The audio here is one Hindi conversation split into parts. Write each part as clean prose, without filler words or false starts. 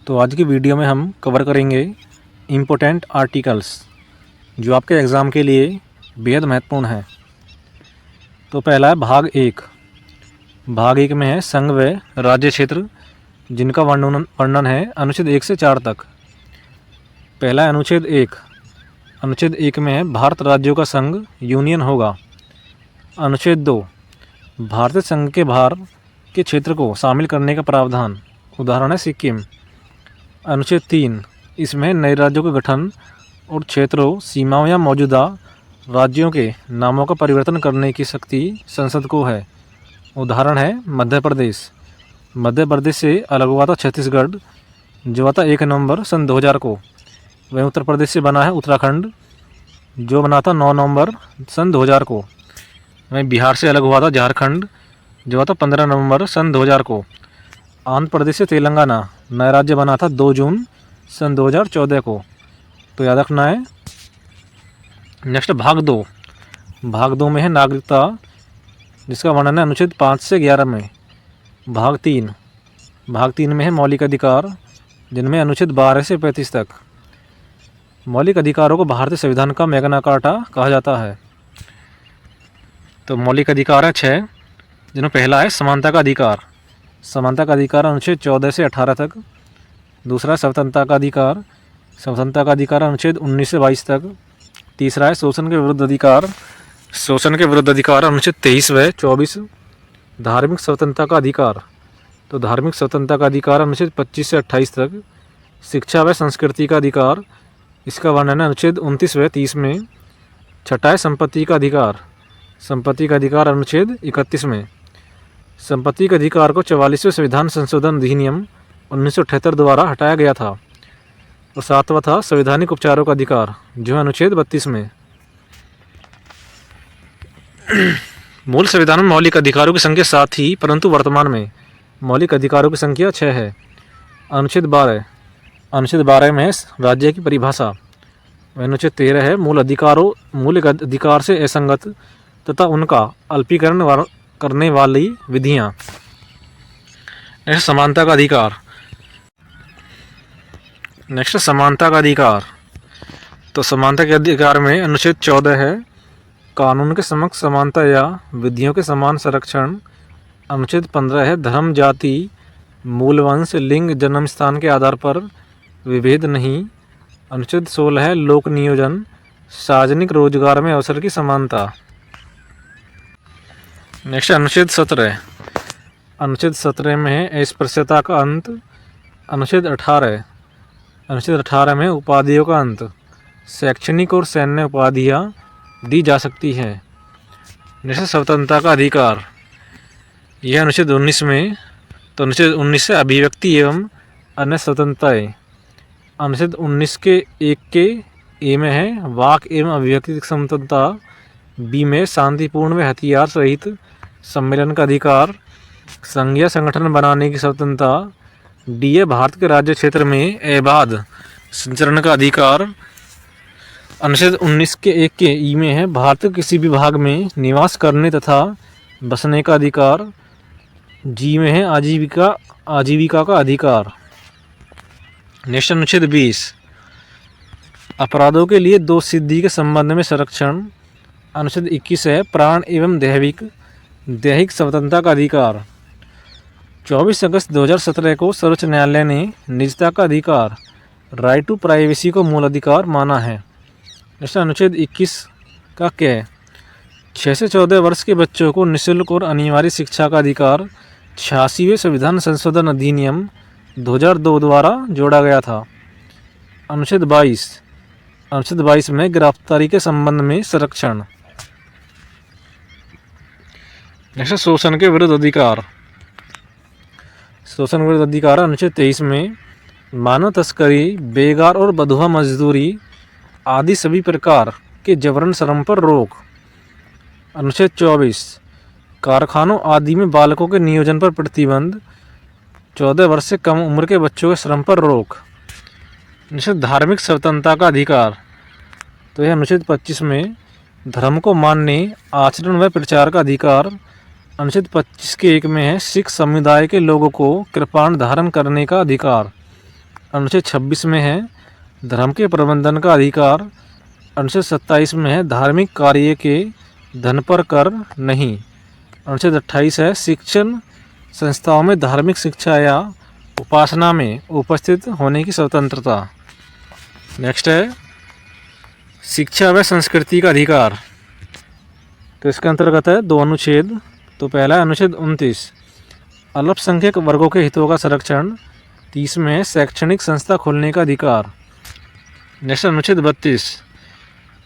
तो आज की वीडियो में हम कवर करेंगे इम्पोर्टेंट आर्टिकल्स जो आपके एग्ज़ाम के लिए बेहद महत्वपूर्ण है। तो पहला है भाग एक। भाग एक में है संघ व राज्य क्षेत्र जिनका वर्णन है अनुच्छेद 1 से 4 तक। पहला है अनुच्छेद 1। अनुच्छेद 1 में है भारत राज्यों का संघ यूनियन होगा। अनुच्छेद 2 भारतीय संघ के बाहर के क्षेत्र को शामिल करने का प्रावधान, उदाहरण है सिक्किम। अनुच्छेद 3 इसमें नए राज्यों के गठन और क्षेत्रों, सीमाओं या मौजूदा राज्यों के नामों का परिवर्तन करने की शक्ति संसद को है, उदाहरण है मध्य प्रदेश। मध्य प्रदेश से अलग हुआ था छत्तीसगढ़ जो हुआ था 1 नवंबर सन 2000 को। वहीं उत्तर प्रदेश से बना है उत्तराखंड जो बना था 9 नवंबर सन 2000 को। वहीं बिहार से अलग हुआ था झारखंड जो हुआ था 15 नवंबर सन 2000 को। आंध्र प्रदेश से तेलंगाना नया राज्य बना था 2 जून सन 2014 को। तो याद रखना है। नेक्स्ट भाग 2। भाग 2 में है नागरिकता जिसका वर्णन है अनुच्छेद 5 से 11 में। भाग 3। भाग 3 में है मौलिक अधिकार जिनमें अनुच्छेद 12 से 35 तक। मौलिक अधिकारों को भारतीय संविधान का मैग्ना कार्टा कहा जाता है। तो मौलिक अधिकार है 6 जिनमें पहला है समानता का अधिकार। समानता का अधिकार अनुच्छेद 14 से 18 तक। दूसरा स्वतंत्रता का अधिकार। स्वतंत्रता का अधिकार अनुच्छेद 19 से 22 तक। तीसरा है शोषण के विरुद्ध अधिकार। शोषण के विरुद्ध अधिकार अनुच्छेद 23 व 24। धार्मिक स्वतंत्रता का अधिकार। तो धार्मिक स्वतंत्रता का अधिकार अनुच्छेद 25 से 28 तक। शिक्षा व संस्कृति का अधिकार, इसका वर्णन है अनुच्छेद 29 व 30 में। छठा है संपत्ति का अधिकार। संपत्ति का अधिकार अनुच्छेद 31 में। संपत्ति के अधिकार को 44वें संविधान संशोधन अधिनियम 1978 द्वारा हटाया गया था। और सातवां था संवैधानिक उपचारों का अधिकार जो है अनुच्छेद 32 में। मूल संविधान में मौलिक अधिकारों की संख्या 7 थी परंतु वर्तमान में मौलिक अधिकारों की संख्या 6 है। अनुच्छेद 12। अनुच्छेद 12 में है राज्य की परिभाषा। अनुच्छेद 13 है मूल अधिकार से असंगत तथा उनका अल्पीकरण करने वाली विधियां। नेक्स्ट समानता का अधिकार। नेक्स्ट समानता का अधिकार। तो समानता के अधिकार में अनुच्छेद 14 है कानून के समक्ष समानता या विधियों के समान संरक्षण। अनुच्छेद 15 है धर्म, जाति, मूल वंश, लिंग, जन्म स्थान के आधार पर विभेद नहीं। अनुच्छेद 16 है लोक नियोजन, सार्वजनिक रोजगार में अवसर की समानता। नेक्स्ट अनुच्छेद 17। अनुच्छेद 17 में है अस्पृश्यता का अंत। अनुच्छेद 18। अनुच्छेद 18 में उपाधियों का अंत। शैक्षणिक और सैन्य उपाधियां दी जा सकती हैं। नेक्स्ट स्वतंत्रता का अधिकार, यह अनुच्छेद 19 में। तो अनुच्छेद 19 से अभिव्यक्ति एवं अन्य स्वतंत्रताएं। अनुच्छेद 19 के 1 के ए में है वाक एवं अभिव्यक्ति की स्वतंत्रता। बी में शांतिपूर्ण व हथियार सहित सम्मेलन का अधिकार। संघीय संगठन बनाने की स्वतंत्रता। डी है भारत के राज्य क्षेत्र में अबाध संचरण का अधिकार। अनुच्छेद 19 के 1 के ई में है भारत के किसी भी भाग में निवास करने तथा बसने का अधिकार। जी में है आजीविका का अधिकार। नेक्स्ट अनुच्छेद 20 अपराधों के लिए दोष सिद्धि के संबंध में संरक्षण। अनुच्छेद 21 है प्राण एवं दैहिक स्वतंत्रता का अधिकार। 24 अगस्त 2017 को सर्वोच्च न्यायालय ने निजता का अधिकार, राइट टू प्राइवेसी को मूल अधिकार माना है। नेक्स्ट अनुच्छेद 21 का क्या 6 से 14 वर्ष के बच्चों को निःशुल्क और अनिवार्य शिक्षा का अधिकार 86वें संविधान संशोधन अधिनियम 2002 द्वारा जोड़ा गया था। अनुच्छेद 22। अनुच्छेद 22 में गिरफ्तारी के संबंध में संरक्षण। नेक्स्ट शोषण के विरुद्ध अधिकार। शोषण विरुद्ध अधिकार अनुच्छेद 23 में मानव तस्करी, बेगार और बंधुआ मजदूरी आदि सभी प्रकार के जबरन श्रम पर रोक। अनुच्छेद 24 कारखानों आदि में बालकों के नियोजन पर प्रतिबंध। 14 वर्ष से कम उम्र के बच्चों के श्रम पर रोक। अनुच्छेद धार्मिक स्वतंत्रता का अधिकार। तो यह अनुच्छेद 25 में धर्म को मानने, आचरण व प्रचार का अधिकार। अनुच्छेद 25 के 1 में है सिख समुदाय के लोगों को कृपाण धारण करने का अधिकार। अनुच्छेद 26 में है धर्म के प्रबंधन का अधिकार। अनुच्छेद 27 में है धार्मिक कार्य के धन पर कर नहीं। अनुच्छेद 28 है शिक्षण संस्थाओं में धार्मिक शिक्षा या उपासना में उपस्थित होने की स्वतंत्रता। नेक्स्ट है शिक्षा व संस्कृति का अधिकार। तो इसके अंतर्गत है 2 अनुच्छेद। तो पहला है अनुच्छेद 29 अल्पसंख्यक वर्गों के हितों का संरक्षण। 30 में है शैक्षणिक संस्था खोलने का अधिकार। नेक्स्ट अनुच्छेद 32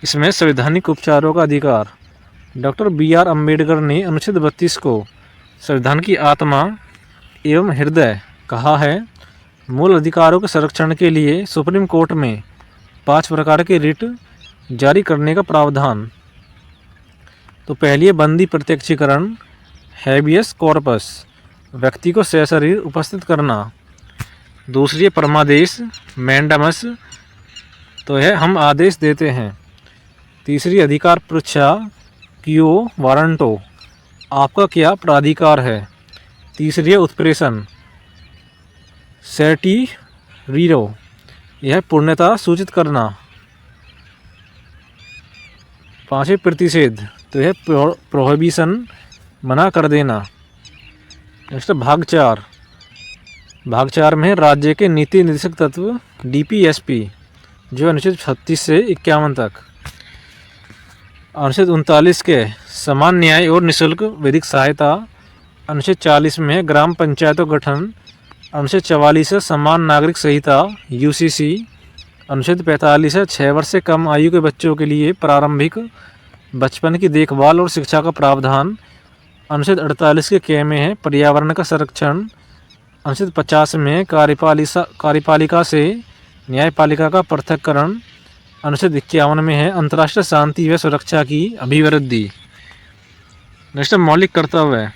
इसमें संवैधानिक उपचारों का अधिकार। डॉक्टर BR अम्बेडकर ने अनुच्छेद 32 को संविधान की आत्मा एवं हृदय कहा है। मूल अधिकारों के संरक्षण के लिए सुप्रीम कोर्ट में 5 प्रकार के रिट जारी करने का प्रावधान। तो पहली है बंदी प्रत्यक्षीकरण हैबियस कॉर्पस व्यक्ति को सशरीर उपस्थित करना। दूसरी है परमादेश मैंडामस तो है हम आदेश देते हैं। तीसरी अधिकार पृच्छा क्यो वारंटो आपका क्या प्राधिकार है। तीसरी है उत्प्रेषण सेटी रीरो यह पूर्णता सूचित करना। पांचवें प्रतिषेध तो यह प्रोहिबिशन मना कर देना। नेक्स्ट भाग 4। भाग 4 में राज्य के नीति निर्देशक तत्व DPSP जो अनुच्छेद 36 से 51 तक। अनुच्छेद 39 के समान न्याय और निःशुल्क वैदिक सहायता। अनुच्छेद 40 में ग्राम पंचायतों गठन। अनुच्छेद 44 है समान नागरिक संहिता UCC। अनुच्छेद 45 है 6 वर्ष से कम आयु के बच्चों के लिए प्रारंभिक बचपन की देखभाल और शिक्षा का प्रावधान। अनुच्छेद 48 के क में है पर्यावरण का संरक्षण। अनुच्छेद 50 में कार्यपालिका से न्यायपालिका का पृथक्करण। अनुच्छेद 51 में है अंतर्राष्ट्रीय शांति व सुरक्षा की अभिवृद्धि। नेक्स्ट मौलिक कर्तव्य।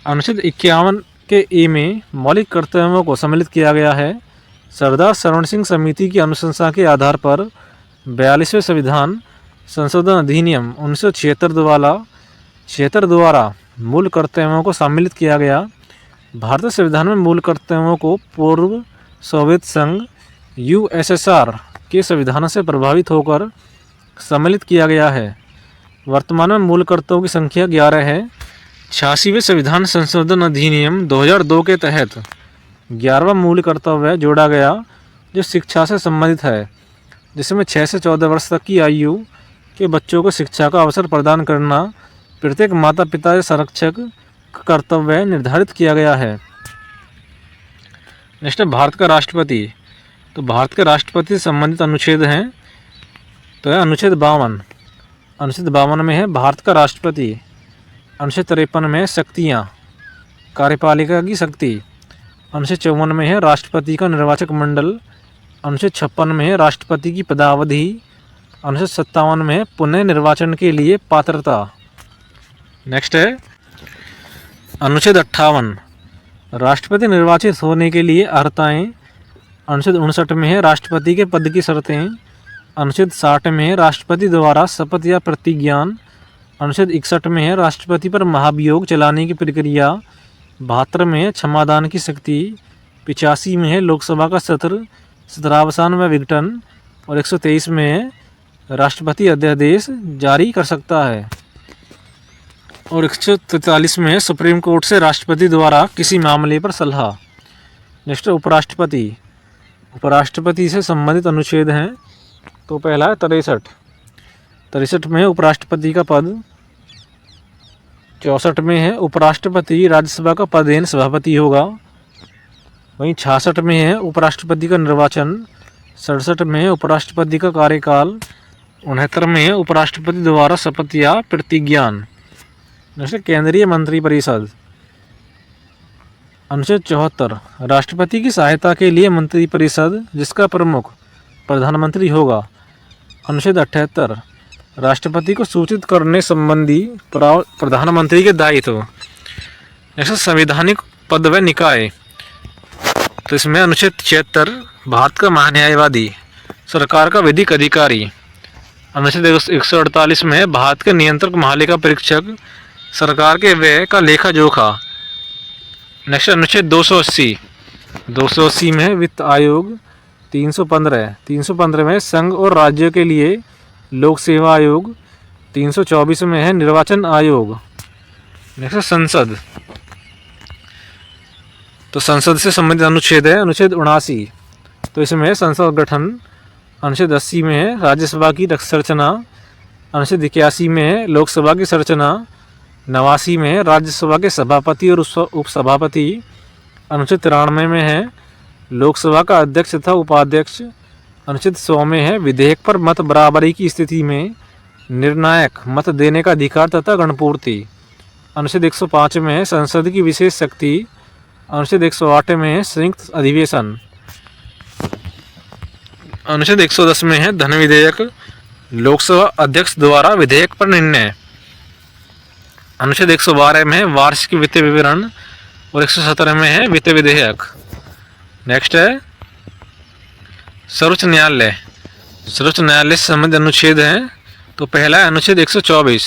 अनुच्छेद 51 के ए में मौलिक कर्तव्यों को सम्मिलित किया गया है। सरदार सरवण सिंह समिति की अनुशंसा के आधार पर 42वें संविधान संशोधन अधिनियम 1976 द्वारा मूल कर्तव्यों को सम्मिलित किया गया। भारतीय संविधान में मूल कर्तव्यों को पूर्व सोवियत संघ USSR के संविधान से प्रभावित होकर सम्मिलित किया गया है। वर्तमान में मूल कर्तव्यों की संख्या 11 है। 86वें संविधान संशोधन अधिनियम 2002 के तहत 11वां मूल कर्तव्य जोड़ा गया जो शिक्षा से संबंधित है, जिसमें 6 से 14 वर्ष तक की आयु के बच्चों को शिक्षा का अवसर प्रदान करना प्रत्येक माता पिता या संरक्षक का कर्तव्य निर्धारित किया गया है। नेक्स्ट भारत का राष्ट्रपति। तो भारत के राष्ट्रपति से संबंधित अनुच्छेद हैं तो है अनुच्छेद 52। अनुच्छेद 52 में है भारत का राष्ट्रपति। अनुच्छेद 53 में है शक्तियाँ कार्यपालिका की शक्ति। अनुच्छेद 54 में है राष्ट्रपति का निर्वाचक मंडल। अनुच्छेद 56 में है राष्ट्रपति की पदावधि। अनुच्छेद 57 में है पुनः निर्वाचन के लिए पात्रता। नेक्स्ट है अनुच्छेद 58 राष्ट्रपति निर्वाचित होने के लिए अर्हताएँ। अनुच्छेद 59 में है राष्ट्रपति के पद की शर्तें। अनुच्छेद 60 में है राष्ट्रपति द्वारा शपथ या प्रतिज्ञान। अनुच्छेद 61 में है राष्ट्रपति पर महाभियोग चलाने की प्रक्रिया। 72 में है क्षमादान की शक्ति। 85 में है लोकसभा का सत्र सत्रावसान व विघटन। और 123 में है राष्ट्रपति अध्यादेश जारी कर सकता है। और 143 में है सुप्रीम कोर्ट से राष्ट्रपति द्वारा किसी मामले पर सलाह। नेक्स्ट उपराष्ट्रपति। उपराष्ट्रपति से संबंधित अनुच्छेद हैं तो पहला है 63 में है उपराष्ट्रपति का पद। 64 में है उपराष्ट्रपति राज्यसभा का पदेन सभापति होगा। वहीं 66 में है उपराष्ट्रपति का निर्वाचन। 67 में है उपराष्ट्रपति का कार्यकाल। 69 में है उपराष्ट्रपति द्वारा शपथ या प्रतिज्ञान। जैसे केंद्रीय मंत्रिपरिषद। अनुच्छेद 74 राष्ट्रपति की सहायता के लिए मंत्रिपरिषद जिसका प्रमुख प्रधानमंत्री होगा। अनुच्छेद 78 राष्ट्रपति को सूचित करने संबंधी प्रधानमंत्री के दायित्व। जैसे संवैधानिक पद व निकाय तो इसमें अनुच्छेद 76 भारत का महान्यायवादी सरकार का विधिक अधिकारी। अनुच्छेद 148 में भारत के नियंत्रक महालेखा परीक्षक सरकार के व्यय का लेखा जोखा। नेक्स्ट अनुच्छेद 280 280 में है वित्त आयोग। 315 में है संघ और राज्यों के लिए लोक सेवा आयोग। 324 में है निर्वाचन आयोग। नेक्स्ट है संसद। तो संसद से संबंधित अनुच्छेद है अनुच्छेद 79। तो इसमें है संसद गठन। अनुच्छेद 80 में है राज्यसभा की संरचना। अनुच्छेद 81 में है लोकसभा की संरचना। 89 में है राज्यसभा के सभापति और उपसभापति। अनुच्छेद 93 में है लोकसभा का अध्यक्ष तथा उपाध्यक्ष। अनुच्छेद 100 में है विधेयक पर मत बराबरी की स्थिति में निर्णायक मत देने का अधिकार तथा गणपूर्ति। अनुच्छेद 105 में है संसद की विशेष शक्ति। अनुच्छेद 108 में है संयुक्त अधिवेशन। अनुच्छेद 110 में है धन विधेयक। लोकसभा अध्यक्ष द्वारा विधेयक पर निर्णय। अनुच्छेद 112 में है वार्षिक वित्तीय विवरण और 117 में है वित्तीय विधेयक। नेक्स्ट है सर्वोच्च न्यायालय। सर्वोच्च न्यायालय से संबंधित अनुच्छेद हैं। तो पहला है अनुच्छेद 124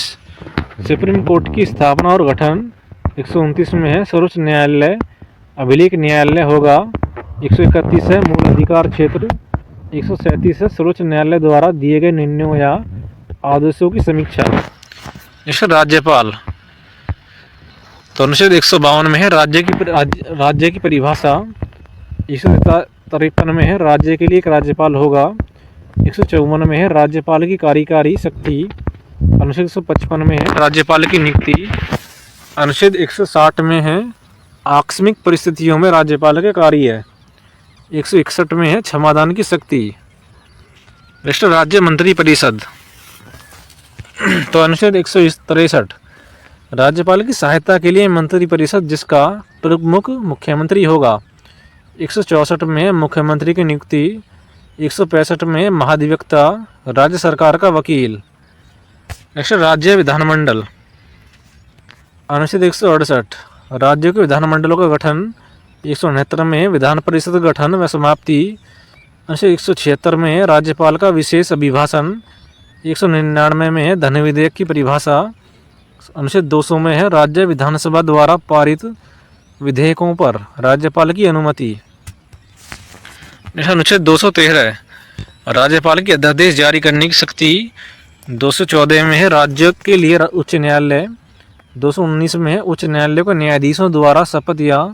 सुप्रीम कोर्ट की स्थापना और गठन। 129 में है सर्वोच्च न्यायालय अभिलेख न्यायालय होगा। 131 है मूल अधिकार क्षेत्र। 137 है सर्वोच्च न्यायालय द्वारा दिए गए निर्णयों या आदेशों की समीक्षा। नेक्स्ट राज्यपाल। तो अनुच्छेद 152 में है राज्य की परिभाषा। 153 में है राज्य के लिए एक राज्यपाल होगा। 154 में है राज्यपाल की कार्यकारी शक्ति। अनुच्छेद 155 में है राज्यपाल की नियुक्ति। अनुच्छेद 160 में है आकस्मिक परिस्थितियों में राज्यपाल के कार्य। 161 में है क्षमादान की शक्ति। नेक्स्ट राज्य मंत्री परिषद। तो अनुच्छेद 163 राज्यपाल की सहायता के लिए मंत्री परिषद जिसका प्रमुख मुख्यमंत्री होगा। 164 में मुख्यमंत्री की नियुक्ति। 165 में महाधिवक्ता राज्य सरकार का वकील। नेक्स्ट राज्य विधानमंडल। अनुच्छेद 168 राज्यों के विधानमंडलों का गठन। 169 में विधान परिषद गठन व समाप्ति। अनुच्छेद 176 में राज्यपाल का विशेष अभिभाषण। 199 में है धन विधेयक की परिभाषा। अनुच्छेद 200 में है राज्य विधानसभा द्वारा पारित विधेयकों पर राज्यपाल की अनुमति। अनुच्छेद 213 राज्यपाल की अध्यादेश जारी करने की शक्ति। 214 में है राज्यों के लिए उच्च न्यायालय। 219 में है उच्च न्यायालय को न्यायाधीशों द्वारा शपथ या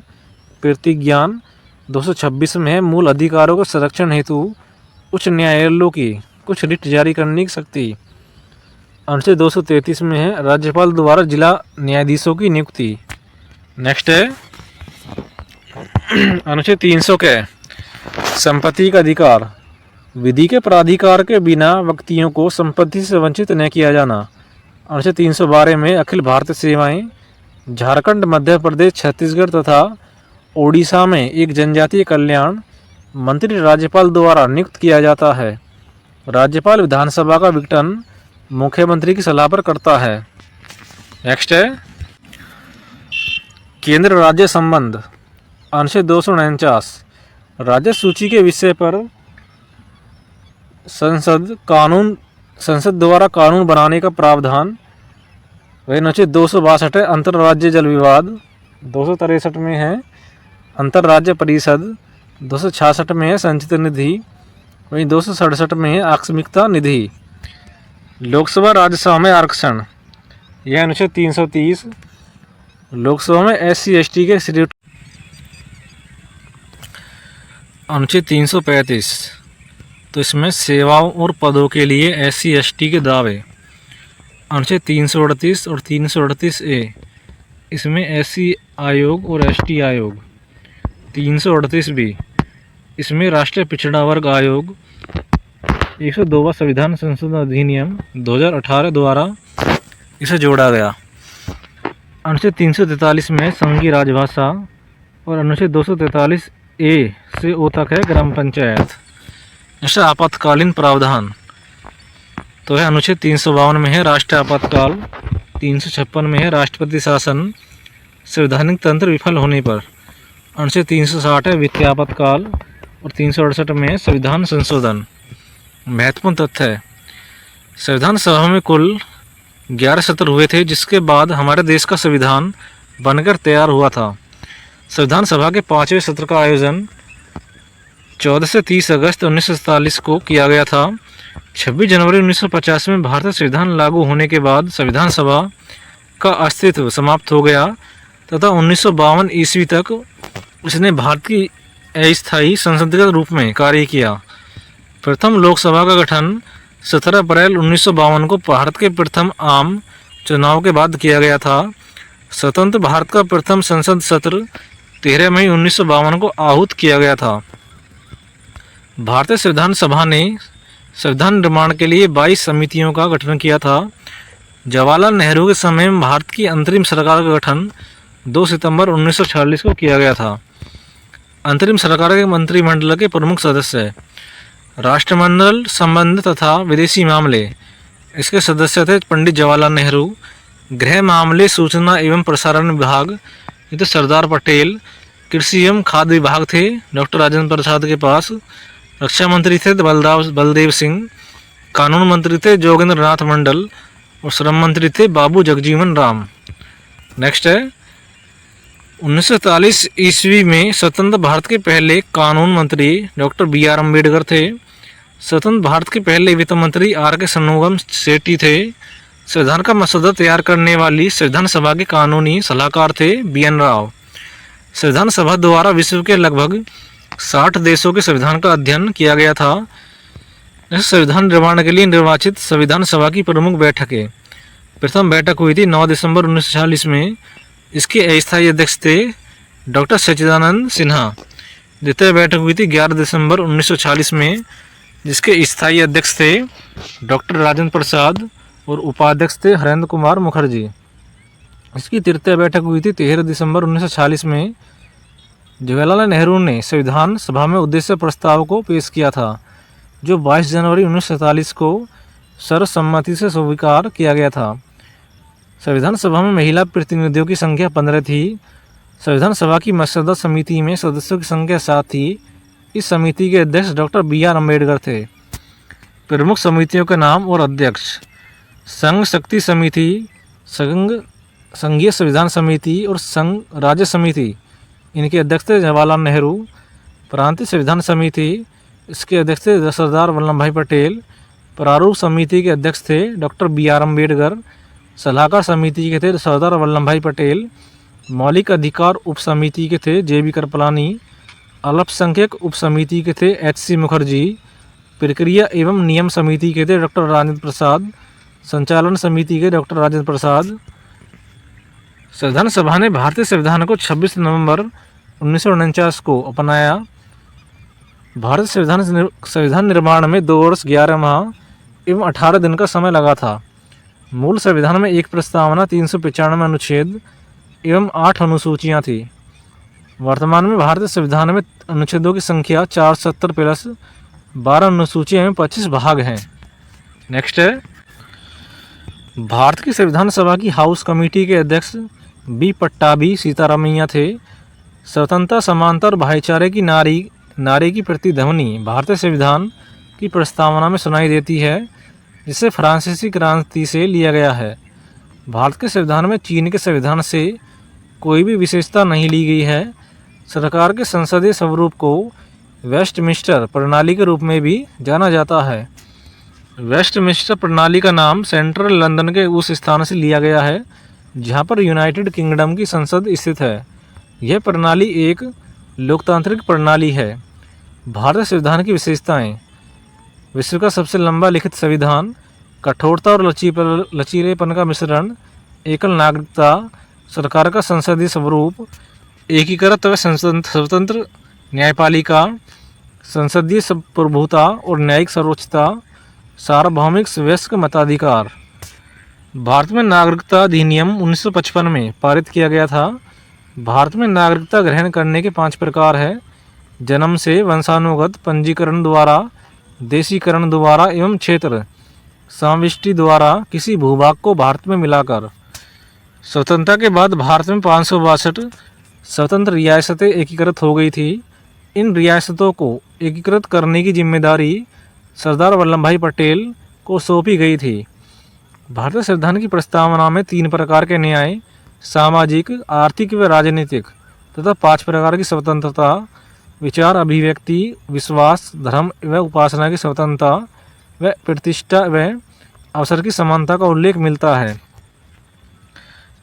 प्रतिज्ञान। 226 में है मूल अधिकारों के संरक्षण हेतु उच्च न्यायालयों की कुछ रिट जारी करने की शक्ति। अनुच्छेद 233 में है राज्यपाल द्वारा जिला न्यायाधीशों की नियुक्ति। नेक्स्ट है अनुच्छेद 300 के संपत्ति का अधिकार। विधि के प्राधिकार के बिना व्यक्तियों को संपत्ति से वंचित न किया जाना। अनुच्छेद 312 में अखिल भारतीय सेवाएं झारखंड, मध्य प्रदेश, छत्तीसगढ़ तथा ओडिशा में एक जनजातीय कल्याण मंत्री राज्यपाल द्वारा नियुक्त किया जाता है। राज्यपाल विधानसभा का विघटन मुख्यमंत्री की सलाह पर करता है। नेक्स्ट है केंद्र राज्य संबंध। अनुच्छेद 249 राज्य सूची के विषय पर संसद द्वारा कानून बनाने का प्रावधान। वही अनुच्छेद 262 है अंतर्राज्य जल विवाद। 263 में है अंतर्राज्य परिषद। 266 में है संचित निधि। वहीं 267 में है आकस्मिकता निधि। लोकसभा राज्यसभा में आरक्षण। यह अनुच्छेद 330 लोकसभा में SC/ST के शेड्यूल। अनुच्छेद 335 तो इसमें सेवाओं और पदों के लिए SC/ST के दावे। अनुच्छेद 338 और 338A इसमें SC आयोग और ST आयोग। 338B इसमें राष्ट्रीय पिछड़ा वर्ग आयोग। 102वां संविधान संशोधन अधिनियम 2018 द्वारा इसे जोड़ा गया। अनुच्छेद 343 में संघीय राजभाषा और अनुच्छेद 243A से O तक है ग्राम पंचायत। जैसे आपातकालीन प्रावधान तो है अनुच्छेद 352 में है राष्ट्रीय आपातकाल। 356 में है राष्ट्रपति शासन संवैधानिक तंत्र विफल होने पर। अनुच्छेद 360 है वित्तीय आपातकाल और 368 में है संविधान संशोधन। महत्वपूर्ण तथ्य है संविधान सभा में कुल 11 सत्र हुए थे जिसके बाद हमारे देश का संविधान बनकर तैयार हुआ था। संविधान सभा के 5वें सत्र का आयोजन 14 से 30 अगस्त 1947 को किया गया था। 26 जनवरी 1950 में भारतीय संविधान लागू होने के बाद संविधान सभा का अस्तित्व समाप्त हो गया तथा 1952 ईस्वी तक इसने भारत की अस्थायी संसदीय रूप में कार्य किया। प्रथम लोकसभा का गठन 17 अप्रैल 1952 को भारत के प्रथम आम चुनाव के बाद किया गया था। स्वतंत्र भारत का प्रथम संसद सत्र 13 मई 1952 को आहूत किया गया था। भारतीय संविधान सभा ने संविधान निर्माण के लिए 22 समितियों का गठन किया था। जवाहरलाल नेहरू के समय में भारत की अंतरिम सरकार का गठन 2 सितंबर 1946 को किया गया था। अंतरिम सरकार के मंत्रिमंडल के प्रमुख सदस्य राष्ट्रमंडल संबंध तथा विदेशी मामले, इसके सदस्य थे पंडित जवाहरलाल नेहरू। गृह मामले, सूचना एवं प्रसारण विभाग, ये तो सरदार पटेल। कृषि एवं खाद्य विभाग थे डॉक्टर राजेंद्र प्रसाद के पास। रक्षा मंत्री थे बलदेव सिंह। कानून मंत्री थे जोगेंद्र नाथ मंडल और श्रम मंत्री थे बाबू जगजीवन राम। नेक्स्ट है 1947 ईस्वी में स्वतंत्र भारत के पहले कानून मंत्री डॉक्टर BR अम्बेडकर थे। स्वतंत्र भारत के पहले वित्त मंत्री RK शनमुगम सेठी थे। संविधान का मसौदा तैयार करने वाली संविधान सभा के कानूनी सलाहकार थे BN राव। संविधान सभा द्वारा विश्व के लगभग 60 देशों के संविधान का अध्ययन किया गया था। इस संविधान निर्माण के लिए निर्वाचित संविधान सभा की प्रमुख बैठकें। प्रथम बैठक हुई थी 9 दिसंबर 1946 में। इसके अस्थायी अध्यक्ष थे डॉक्टर सच्चिदानंद सिन्हा। द्वितीय बैठक हुई थी 11 दिसंबर 1946 में, जिसके स्थायी अध्यक्ष थे डॉक्टर राजेंद्र प्रसाद और उपाध्यक्ष थे हरेंद्र कुमार मुखर्जी। इसकी तृतीय बैठक हुई थी 13 दिसंबर 1946 में। जवाहरलाल नेहरू ने संविधान सभा में उद्देश्य प्रस्ताव को पेश किया था, जो 22 जनवरी 1947 को सर्वसम्मति से स्वीकार किया गया था। संविधान सभा में महिला प्रतिनिधियों की संख्या 15 थी। संविधान सभा की मसौदा समिति में सदस्यों की संख्या 7 थी। इस समिति के अध्यक्ष डॉक्टर BR अम्बेडकर थे। प्रमुख समितियों के नाम और अध्यक्ष: संघ शक्ति समिति, संघीय संविधान समिति और संघ राज्य समिति, इनके अध्यक्ष थे जवाहरलाल नेहरू। प्रांतीय संविधान समिति, इसके अध्यक्ष थे सरदार वल्लभ भाई पटेल। प्रारूप समिति के अध्यक्ष थे डॉक्टर BR अम्बेडकर। सलाहकार समिति के थे सरदार वल्लभ भाई पटेल। मौलिक अधिकार उप समिति के थे JB कृपलानी। अल्पसंख्यक उप समिति के थे HC मुखर्जी। प्रक्रिया एवं नियम समिति के थे डॉक्टर राजेंद्र प्रसाद। संचालन समिति के डॉक्टर राजेंद्र प्रसाद। संविधान सभा ने भारतीय संविधान को 26 नवंबर 1949 को अपनाया। भारत संविधान निर्माण में 2 वर्ष 11 माह एवं 18 दिन का समय लगा था। मूल संविधान में एक प्रस्तावना, 395 अनुच्छेद एवं 8 अनुसूचियाँ थी। वर्तमान में भारतीय संविधान में अनुच्छेदों की संख्या 470 प्लस 12 अनुसूचियाँ एवं 25 भाग हैं। नेक्स्ट है भारत की संविधान सभा की हाउस कमेटी के अध्यक्ष B पट्टाभी सीतारामैया थे। स्वतंत्रता, समानता और भाईचारे की नारे की प्रतिध्वनि भारतीय संविधान की प्रस्तावना में सुनाई देती है, जिसे फ्रांसीसी क्रांति से लिया गया है। भारत के संविधान में चीन के संविधान से कोई भी विशेषता नहीं ली गई है। सरकार के संसदीय स्वरूप को वेस्टमिंस्टर प्रणाली के रूप में भी जाना जाता है। वेस्टमिंस्टर प्रणाली का नाम सेंट्रल लंदन के उस स्थान से लिया गया है जहां पर यूनाइटेड किंगडम की संसद स्थित है। यह प्रणाली एक लोकतांत्रिक प्रणाली है। भारतीय संविधान की विशेषताएं: विश्व का सबसे लंबा लिखित संविधान, कठोरता और लचीलेपन का मिश्रण, एकल नागरिकता, सरकार का संसदीय स्वरूप, एकीकृत व स्वतंत्र न्यायपालिका, संसदीय प्रभुता और न्यायिक सर्वोच्चता, सार्वभौमिक वयस्क मताधिकार। भारत में नागरिकता अधिनियम 1955 में पारित किया गया था। भारत में नागरिकता ग्रहण करने के 5 प्रकार हैं: जन्म से, वंशानुगत, पंजीकरण द्वारा, देशीकरण द्वारा एवं क्षेत्र समाविष्टि द्वारा किसी भूभाग को भारत में मिलाकर। स्वतंत्रता के बाद भारत में 562 स्वतंत्र रियासतें एकीकृत हो गई थी। इन रियासतों को एकीकृत करने की जिम्मेदारी सरदार वल्लभ भाई पटेल को सौंपी गई थी। भारतीय संविधान की प्रस्तावना में 3 प्रकार के न्याय, सामाजिक, आर्थिक व राजनीतिक तथा 5 प्रकार की स्वतंत्रता विचार, अभिव्यक्ति, विश्वास, धर्म व उपासना की स्वतंत्रता व प्रतिष्ठा व अवसर की समानता का उल्लेख मिलता है।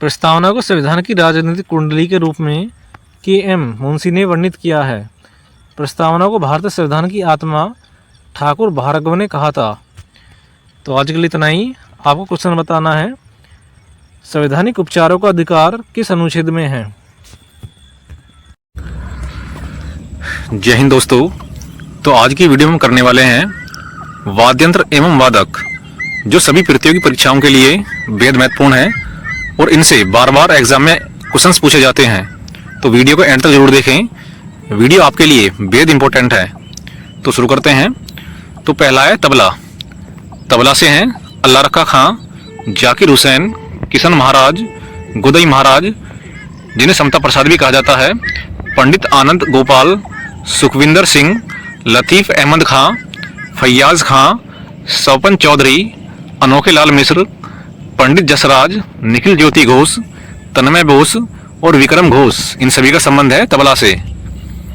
प्रस्तावना को संविधान की राजनीतिक कुंडली के रूप में के.एम. मुंशी ने वर्णित किया है। प्रस्तावना को भारतीय संविधान की आत्मा ठाकुर भार्गव ने कहा था। तो आज के लिए इतना ही। आपको क्वेश्चन बताना है, संवैधानिक उपचारों का अधिकार किस अनुच्छेद में है? जय हिंद दोस्तों। तो आज की वीडियो में करने वाले हैं वाद्यंत्र एवं वादक, जो सभी प्रतियोगी परीक्षाओं के लिए बेहद महत्वपूर्ण है और इनसे बार बार एग्जाम में क्वेश्चंस पूछे जाते हैं। तो वीडियो को एंड तक जरूर देखें, वीडियो आपके लिए बेहद इंपॉर्टेंट है। तो शुरू करते हैं। तो पहला है तबला। तबला से हैं अल्लाह रखा खां, जाकिर हुसैन, किशन महाराज, गोदई महाराज, जिन्हें समता प्रसाद भी कहा जाता है, पंडित आनंद गोपाल, सुखविंदर सिंह, लतीफ़ अहमद खां, फैयाज खां, स्वपन चौधरी, अनोखे लाल मिश्र, पंडित जसराज, निखिल ज्योति घोष, तन्मय बोस और विक्रम घोष, इन सभी का संबंध है तबला से।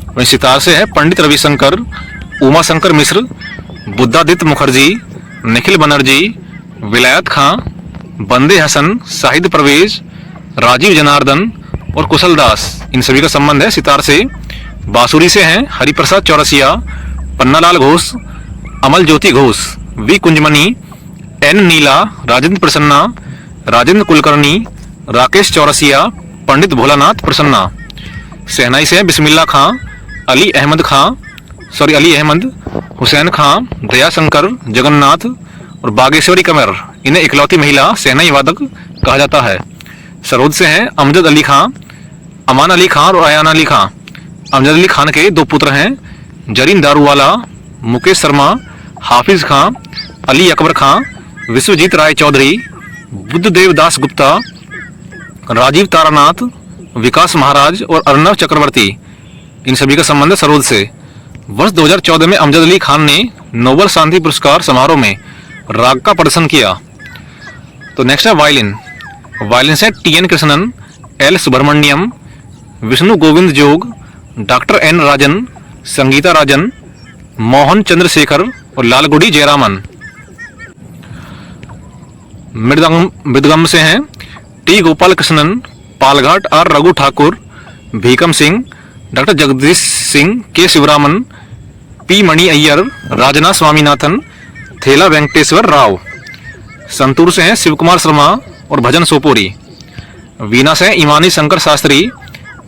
वहीं सितार से है पंडित रविशंकर, उमा शंकर मिश्र, बुद्धादित्य मुखर्जी, निखिल बनर्जी, विलायत खां, बंदे हसन, शाहिद परवेज, राजीव जनार्दन और कुशल दास, इन सभी का संबंध है सितार से। बांसुरी से हैं हरिप्रसाद चौरसिया, पन्नालाल घोष, अमल ज्योति घोष, वी कुंजमनी, एन नीला, राजेंद्र प्रसन्ना, राजेंद्र कुलकर्णी, राकेश चौरसिया, पंडित भोलानाथ प्रसन्ना। शहनाई से हैं बिस्मिल्ला खां, अली अहमद, हुसैन खां, दयाशंकर, जगन्नाथ और बागेश्वरी कमर, इन्हें इकलौती महिला शहनाई वादक कहा जाता है। सरोद से हैं अमजद अली खां, अमान अली खां और अयान अली खां। अमजद अली खान के दो पुत्र हैं, जरीन दारूवाला, मुकेश शर्मा, हाफिज खां, अली अकबर खां, विश्वजीत राय चौधरी, बुद्धदेव दास गुप्ता, राजीव तारानाथ, विकास महाराज और अर्नव चक्रवर्ती, इन सभी का संबंध है सरोद से। वर्ष 2014 में अमजद अली खान ने नोबेल शांति पुरस्कार समारोह में राग का प्रदर्शन किया। तो नेक्स्ट है वायलिन। वायलिन से टी.एन. कृष्णन, एल. सुब्रमण्यम, विष्णु गोविंद जोग, डॉक्टर एन. राजन, संगीता राजन, मोहन चंद्रशेखर और लालगुडी जयरामन। मृदंगम से हैं टी. गोपाल कृष्णन, पालघाट आर. रघु ठाकुर, भीकम सिंह, डॉक्टर जगदीश सिंह, के. शिवरामन, पी. मणि अय्यर, राजना स्वामीनाथन, थेला वेंकटेश्वर राव। संतूर से हैं शिव कुमार शर्मा और भजन सोपोरी। वीना से इमानी शंकर शास्त्री,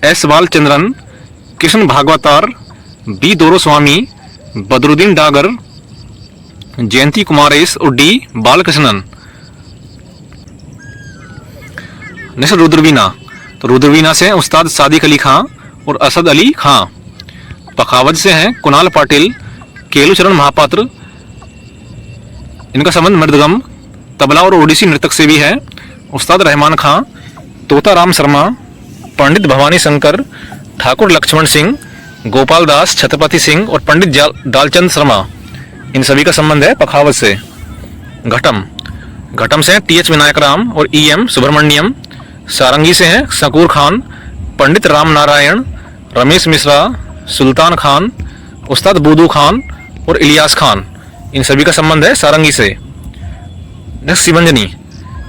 एस. बालचंद्रन, कृष्ण भागवतार, बी. दोरो स्वामी, बदरुद्दीन डागर, जयंती कुमारेश और डी. बालकृष्णन। नेक्स्ट रुद्रवीना। तो रुद्रवीना से उस्ताद सादिक अली खां और असद अली खां। पखावज से हैं कुणाल पाटिल, केलूचरण महापात्र, इनका संबंध मृदगम, तबला और ओडिसी नृतक से भी है। उस्ताद रहमान खां, तोताराम शर्मा, पंडित भवानी शंकर, ठाकुर लक्ष्मण सिंह, गोपाल दास, छत्रपति सिंह और पंडित दालचंद शर्मा, इन सभी का संबंध है पखावज से। घटम। घटम से हैं टी.एच. विनायक राम और ई.एम. सुब्रमण्यम। सारंगी से हैं शकूर खान, पंडित राम नारायण, रमेश मिश्रा, सुल्तान खान, उस्ताद बूदू खान और इलियास खान, इन सभी का संबंध है सारंगी से। नेक्स्ट सिमंजनी।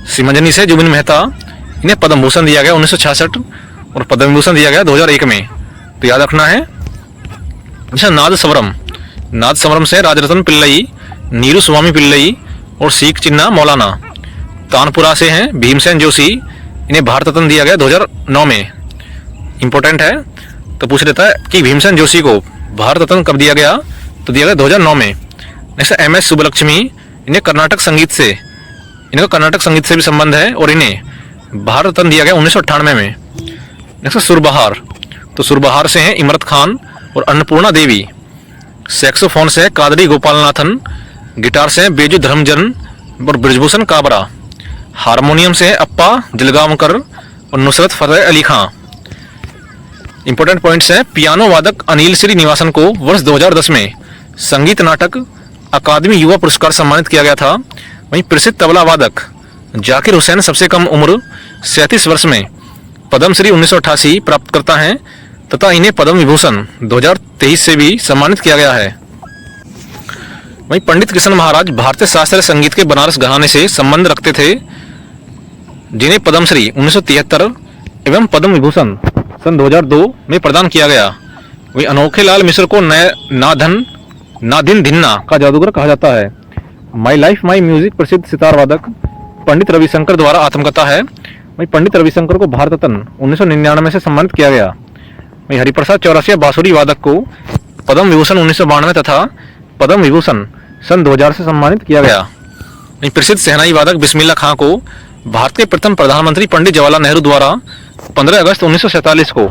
सिमंजनी से जुबिन मेहता, इन्हें पद्म भूषण दिया गया 1966 और पद्म विभूषण दिया गया 2001 में। तो याद रखना है। नाद स्वरम। नाद स्वरम से राजरतन पिल्लई, नीरू स्वामी पिल्लई और सीख चिन्ना मौलाना। तानपुरा से हैं भीमसेन जोशी, इन्हें भारत रत्न दिया गया 2009 में। इंपॉर्टेंट है, तो पूछ लेता है कि भीमसेन जोशी को भारत रत्न कब दिया गया? तो दिया गया 2009 में। Next MS. सुब्बलक्ष्मी, इन्हें कर्नाटक संगीत से, इनका कर्नाटक संगीत से भी संबंध है और इन्हें भारत रत्न दिया गया 1998 में। नेक्स्ट सुरबहार। तो सुरबहार से हैं इमरत खान और अन्नपूर्णा देवी। सैक्सोफोन से कादरी गोपालनाथन, गिटार से बेजू धर्मजन और ब्रिजभूषण काबरा। हारमोनियम से अप्पा जलगांवकर और नुसरत फतेह अली खां। इंपॉर्टेंट पॉइंट्स हैं। पियानो वादक अनिल श्रीनिवासन को वर्ष 2010 में संगीत नाटक अकादमी युवा पुरस्कार सम्मानित किया गया था। वहीं प्रसिद्ध तबला वादक जाकिर हुसैन सबसे कम उम्र 37 वर्ष में पद्मश्री 1988 प्राप्त करता है। तथा इन्हें पद्म विभूषण 2023 से भी सम्मानित किया गया है। वहीं पंडित कृष्ण महाराज भारतीय शास्त्रीय संगीत के बनारस घराने से संबंध रखते थे, जिन्हें पद्मश्री 1973 एवं पद्म विभूषण सन 2002 में प्रदान किया गया। वही अनोखे लाल मिश्र को ना दिन धिन्ना का जादूगर कहा जाता है। माई लाइफ माई म्यूजिक प्रसिद्ध सितार वादक पंडित रविशंकर द्वारा आत्मकथा है। वही पंडित रविशंकर को भारत रत्न 1999 से सम्मानित किया गया। वही हरिप्रसाद चौरसिया बांसुरी वादक को पद्म विभूषण 1992 तथा पद्म विभूषण सन 2000 से सम्मानित किया गया। वही प्रसिद्ध शहनाई वादक बिस्मिल्लाह खां को भारत के प्रथम प्रधानमंत्री पंडित जवाहरलाल नेहरू द्वारा 15 अगस्त 1947 को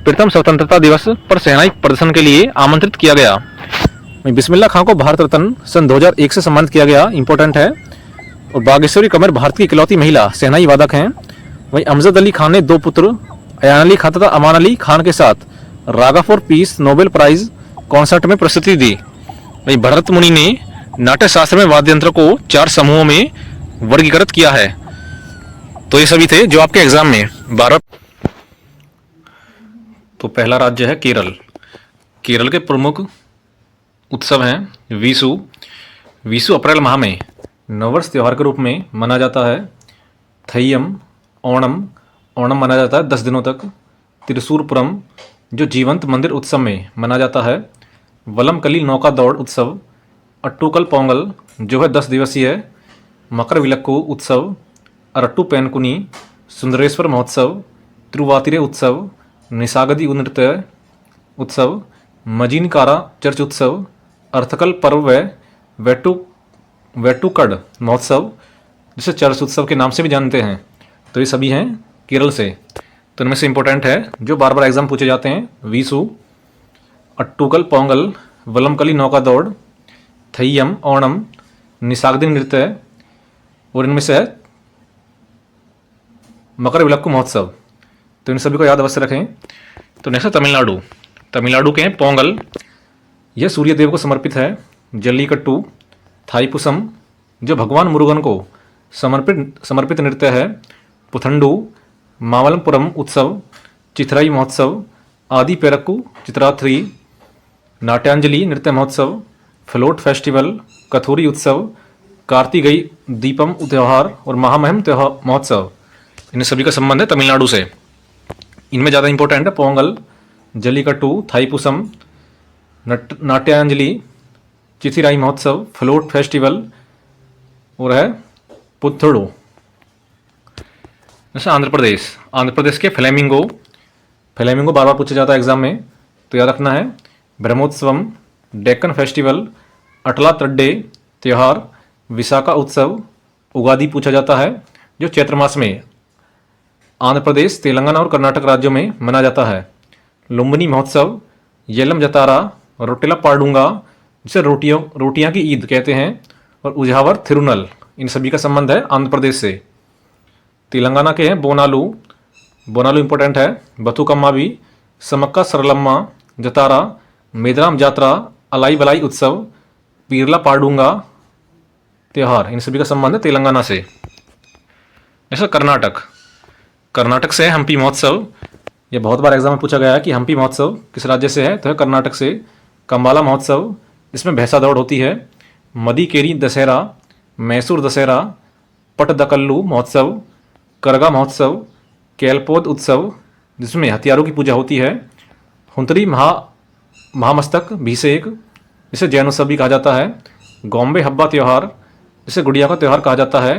प्रथम स्वतंत्रता दिवस पर शहनाई प्रदर्शन के लिए आमंत्रित किया गया। वहीं बिस्मिल्लाह खां को भारत रत्न सन 2001 से सम्मानित किया गया, इंपॉर्टेंट है। और बागेश्वरी कमर भारत की इकलौती महिला शहनाई वादक हैं। वहीं अमजद अली खान ने 2 पुत्र अयान अली खान तथा अमान अली खान के साथ Raga for peace Nobel prize concert में प्रस्तुति दी। वहीं भरत मुनि ने नाट्य शास्त्र में वाद्य यंत्र को 4 समूहों में वर्गीकृत किया है। तो ये सभी थे जो आपके एग्जाम में 12। तो पहला राज्य है केरल। केरल के प्रमुख उत्सव हैं विशु। विशु अप्रैल माह में नववर्ष त्यौहार के रूप में मनाया जाता है। थैयम, ओणम मनाया जाता है 10 दिनों तक। त्रिशूरपुरम जो जीवंत मंदिर उत्सव में मनाया जाता है। वलमकली नौका दौड़ उत्सव। अट्टूकल पोंगल जो है 10 दिवसीय है। मकर विलक्कू उत्सव। अरट्टू पेनकुनी, सुंदरेश्वर महोत्सव, तिरुवातिरे उत्सव, निसागदी नृत्य उत्सव, मजीनकारा चर्च उत्सव, अर्थकल पर्व व वेट्टुकड महोत्सव जिसे चर्च उत्सव के नाम से भी जानते हैं। तो ये सभी हैं केरल से। तो इनमें से इंपॉर्टेंट है जो बार बार एग्जाम पूछे जाते हैं, विशु, अट्टूकल पोंगल, वलमकली नौका दौड़, थैयम, ओणम, निसागदी नृत्य, और इनमें से है मकर विलक्कू महोत्सव। तो इन सभी को याद अवश्य रखें। तो नेक्स्ट है तमिलनाडु। तमिलनाडु के हैं पोंगल, यह सूर्य देव को समर्पित है। जल्लीकट्टू, थाईपुसम जो भगवान मुरुगन को समर्पित नृत्य है। पुथंडू, मामल्लपुरम उत्सव, चिथराई महोत्सव, आदि पेरक्कू चित्राथ्री, नाट्यांजलि नृत्य महोत्सव, फ्लोट फेस्टिवल, कथोरी उत्सव, कार्तिकई दीपम त्यौहार और महामहिम त्यौहार महोत्सव। इन सभी का संबंध है तमिलनाडु से। इनमें ज़्यादा इंपॉर्टेंट है पोंगल, जल्लीकट्टू, थाईपुसम, नाट्यांजलि, चिथिराई महोत्सव, फ्लोट फेस्टिवल और है पुथुड़ू। जैसे आंध्र प्रदेश के फ्लेमिंगो बार बार पूछा जाता है एग्जाम में, तो याद रखना है। ब्रह्मोत्सवम, डेक्कन फेस्टिवल, अटला तड्डे त्यौहार, विशाखा उत्सव, उगादि पूछा जाता है जो चैत्र मास में आंध्र प्रदेश, तेलंगाना और कर्नाटक राज्यों में मनाया जाता है। लुम्बिनी महोत्सव, येलम जतारा, रोटेला पाडुंगा जिसे रोटियां की ईद कहते हैं, और उजावर थिरुनल, इन सभी का संबंध है आंध्र प्रदेश से। तेलंगाना के हैं बोनालू इंपॉर्टेंट है। बथुकम्मा भी, समक्का सरलम्मा, जतारा, मेदराम जात्रा, अलाई बलाई उत्सव, पीरला पाडुंगा त्यौहार, इन सभी का संबंध है तेलंगाना से। ऐसा कर्नाटक से है हम्पी महोत्सव। यह बहुत बार एग्जाम में पूछा गया है कि हम्पी महोत्सव किस राज्य से है, तो है कर्नाटक से। कंबाला महोत्सव, इसमें भैंसा दौड़ होती है। मदिकेरी दशहरा, मैसूर दशहरा, पटदकल्लू महोत्सव, करगा महोत्सव, केलपोद उत्सव जिसमें हथियारों की पूजा होती है। हुंतरी महामस्तक अभिषेक जिसे जैनोत्सव भी कहा जाता है। गॉम्बे हब्बा त्यौहार जिसे गुड़िया का त्यौहार कहा जाता है।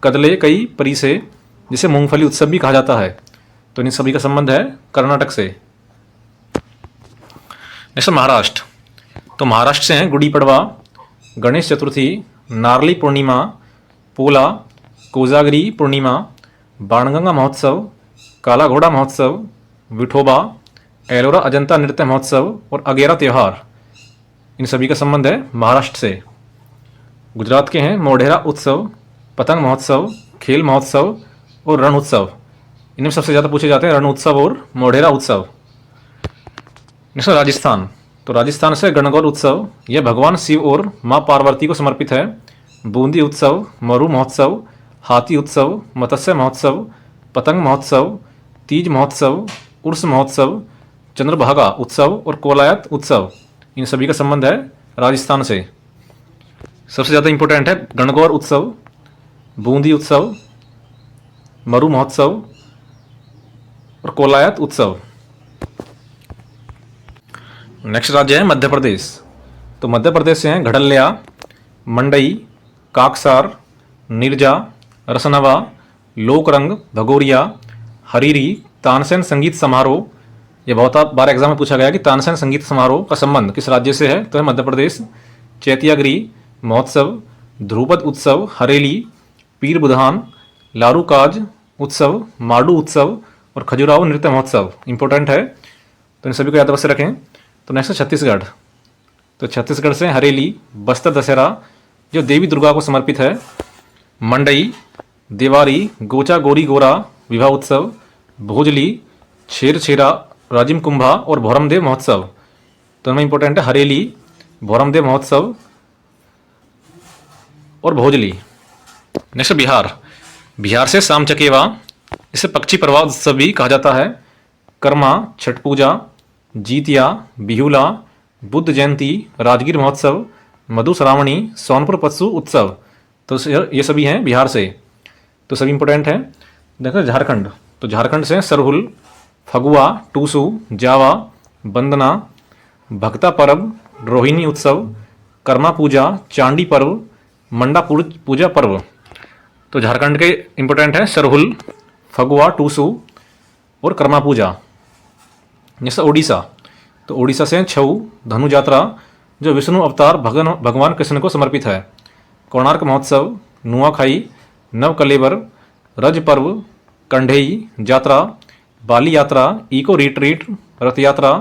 कदले कई परिसे जिसे मूंगफली उत्सव भी कहा जाता है। तो इन सभी का संबंध है कर्नाटक से। जैसे महाराष्ट्र, तो महाराष्ट्र से हैं गुड़ी पड़वा, गणेश चतुर्थी, नारली पूर्णिमा, पोला, कोजागरी पूर्णिमा, बाणगंगा महोत्सव, काला घोड़ा महोत्सव, विठोबा, एलोरा अजंता नृत्य महोत्सव और अगेरा त्यौहार, इन सभी का संबंध है महाराष्ट्र से। गुजरात के हैं मोढेरा उत्सव, पतंग महोत्सव, खेल महोत्सव और रण उत्सव। इनमें सबसे ज़्यादा पूछे जाते हैं रण उत्सव और मोढेरा उत्सव। नेक्स्ट राजस्थान, तो राजस्थान से गणगौर उत्सव, यह भगवान शिव और माँ पार्वती को समर्पित है। बूंदी उत्सव, मरु महोत्सव, हाथी उत्सव, मत्स्य महोत्सव, पतंग महोत्सव, तीज महोत्सव, उर्स महोत्सव, चंद्रभागा उत्सव और कोलायत उत्सव, इन सभी का संबंध है राजस्थान से। सबसे ज़्यादा इंपॉर्टेंट है गणगौर उत्सव, बूंदी उत्सव, मरु महोत्सव और कोलायत उत्सव। नेक्स्ट राज्य है मध्य प्रदेश। तो मध्य प्रदेश से हैं घड़लिया, मंडई, काकसार, नीरजा, रसनवा, लोकरंग, भगोरिया, हरीरी, तानसेन संगीत समारोह। ये बहुत बार एग्जाम में पूछा गया कि तानसेन संगीत समारोह का संबंध किस राज्य से है, तो है मध्य प्रदेश। चैतियागिरी महोत्सव, ध्रुपद उत्सव, हरेली, पीर बुधान, लारूकाज उत्सव, माडू उत्सव और खजुराहो नृत्य महोत्सव इंपॉर्टेंट है, तो इन सभी को याद अवश्य रखें। तो नेक्स्ट है छत्तीसगढ़। तो छत्तीसगढ़ से हरेली, बस्तर दशहरा जो देवी दुर्गा को समर्पित है, मंडई, देवारी, गोचा गोरी गोरा विवाह उत्सव, भोजली, छेरछेरा, राजिम कुंभा और भौरमदेव महोत्सव। तो इनमें इंपॉर्टेंट है हरेली, भौरमदेव महोत्सव और भोजली। नेक्स्ट बिहार। बिहार से शाम चकेवा, इसे पक्षी प्रवाह उत्सव भी कहा जाता है, कर्मा, छठ पूजा, जीतिया, बिहुला, बुद्ध जयंती, राजगीर महोत्सव, मधुश्रावणी, सोनपुर पशु उत्सव। तो ये सभी हैं बिहार से, तो सभी इंपॉर्टेंट हैं। देखो झारखंड। तो झारखंड से सरहुल, फगुआ, टूसू, जावा, वंदना, भक्ता पर्व, रोहिणी उत्सव, कर्मा पूजा, चांडी पर्व, मंडा पूजा पर्व। तो झारखंड के इंपॉर्टेंट है सरहुल, फगुआ, टूसू और कर्मा पूजा। जैसे ओडिशा। तो ओडिशा से छऊ, धनु यात्रा जो विष्णु अवतार भगवान कृष्ण को समर्पित है, कोणार्क महोत्सव, नुआखाई, नवकलेवर, रज पर्व, कंढेई यात्रा, बाली यात्रा, इको रिट्रीट, रथ यात्रा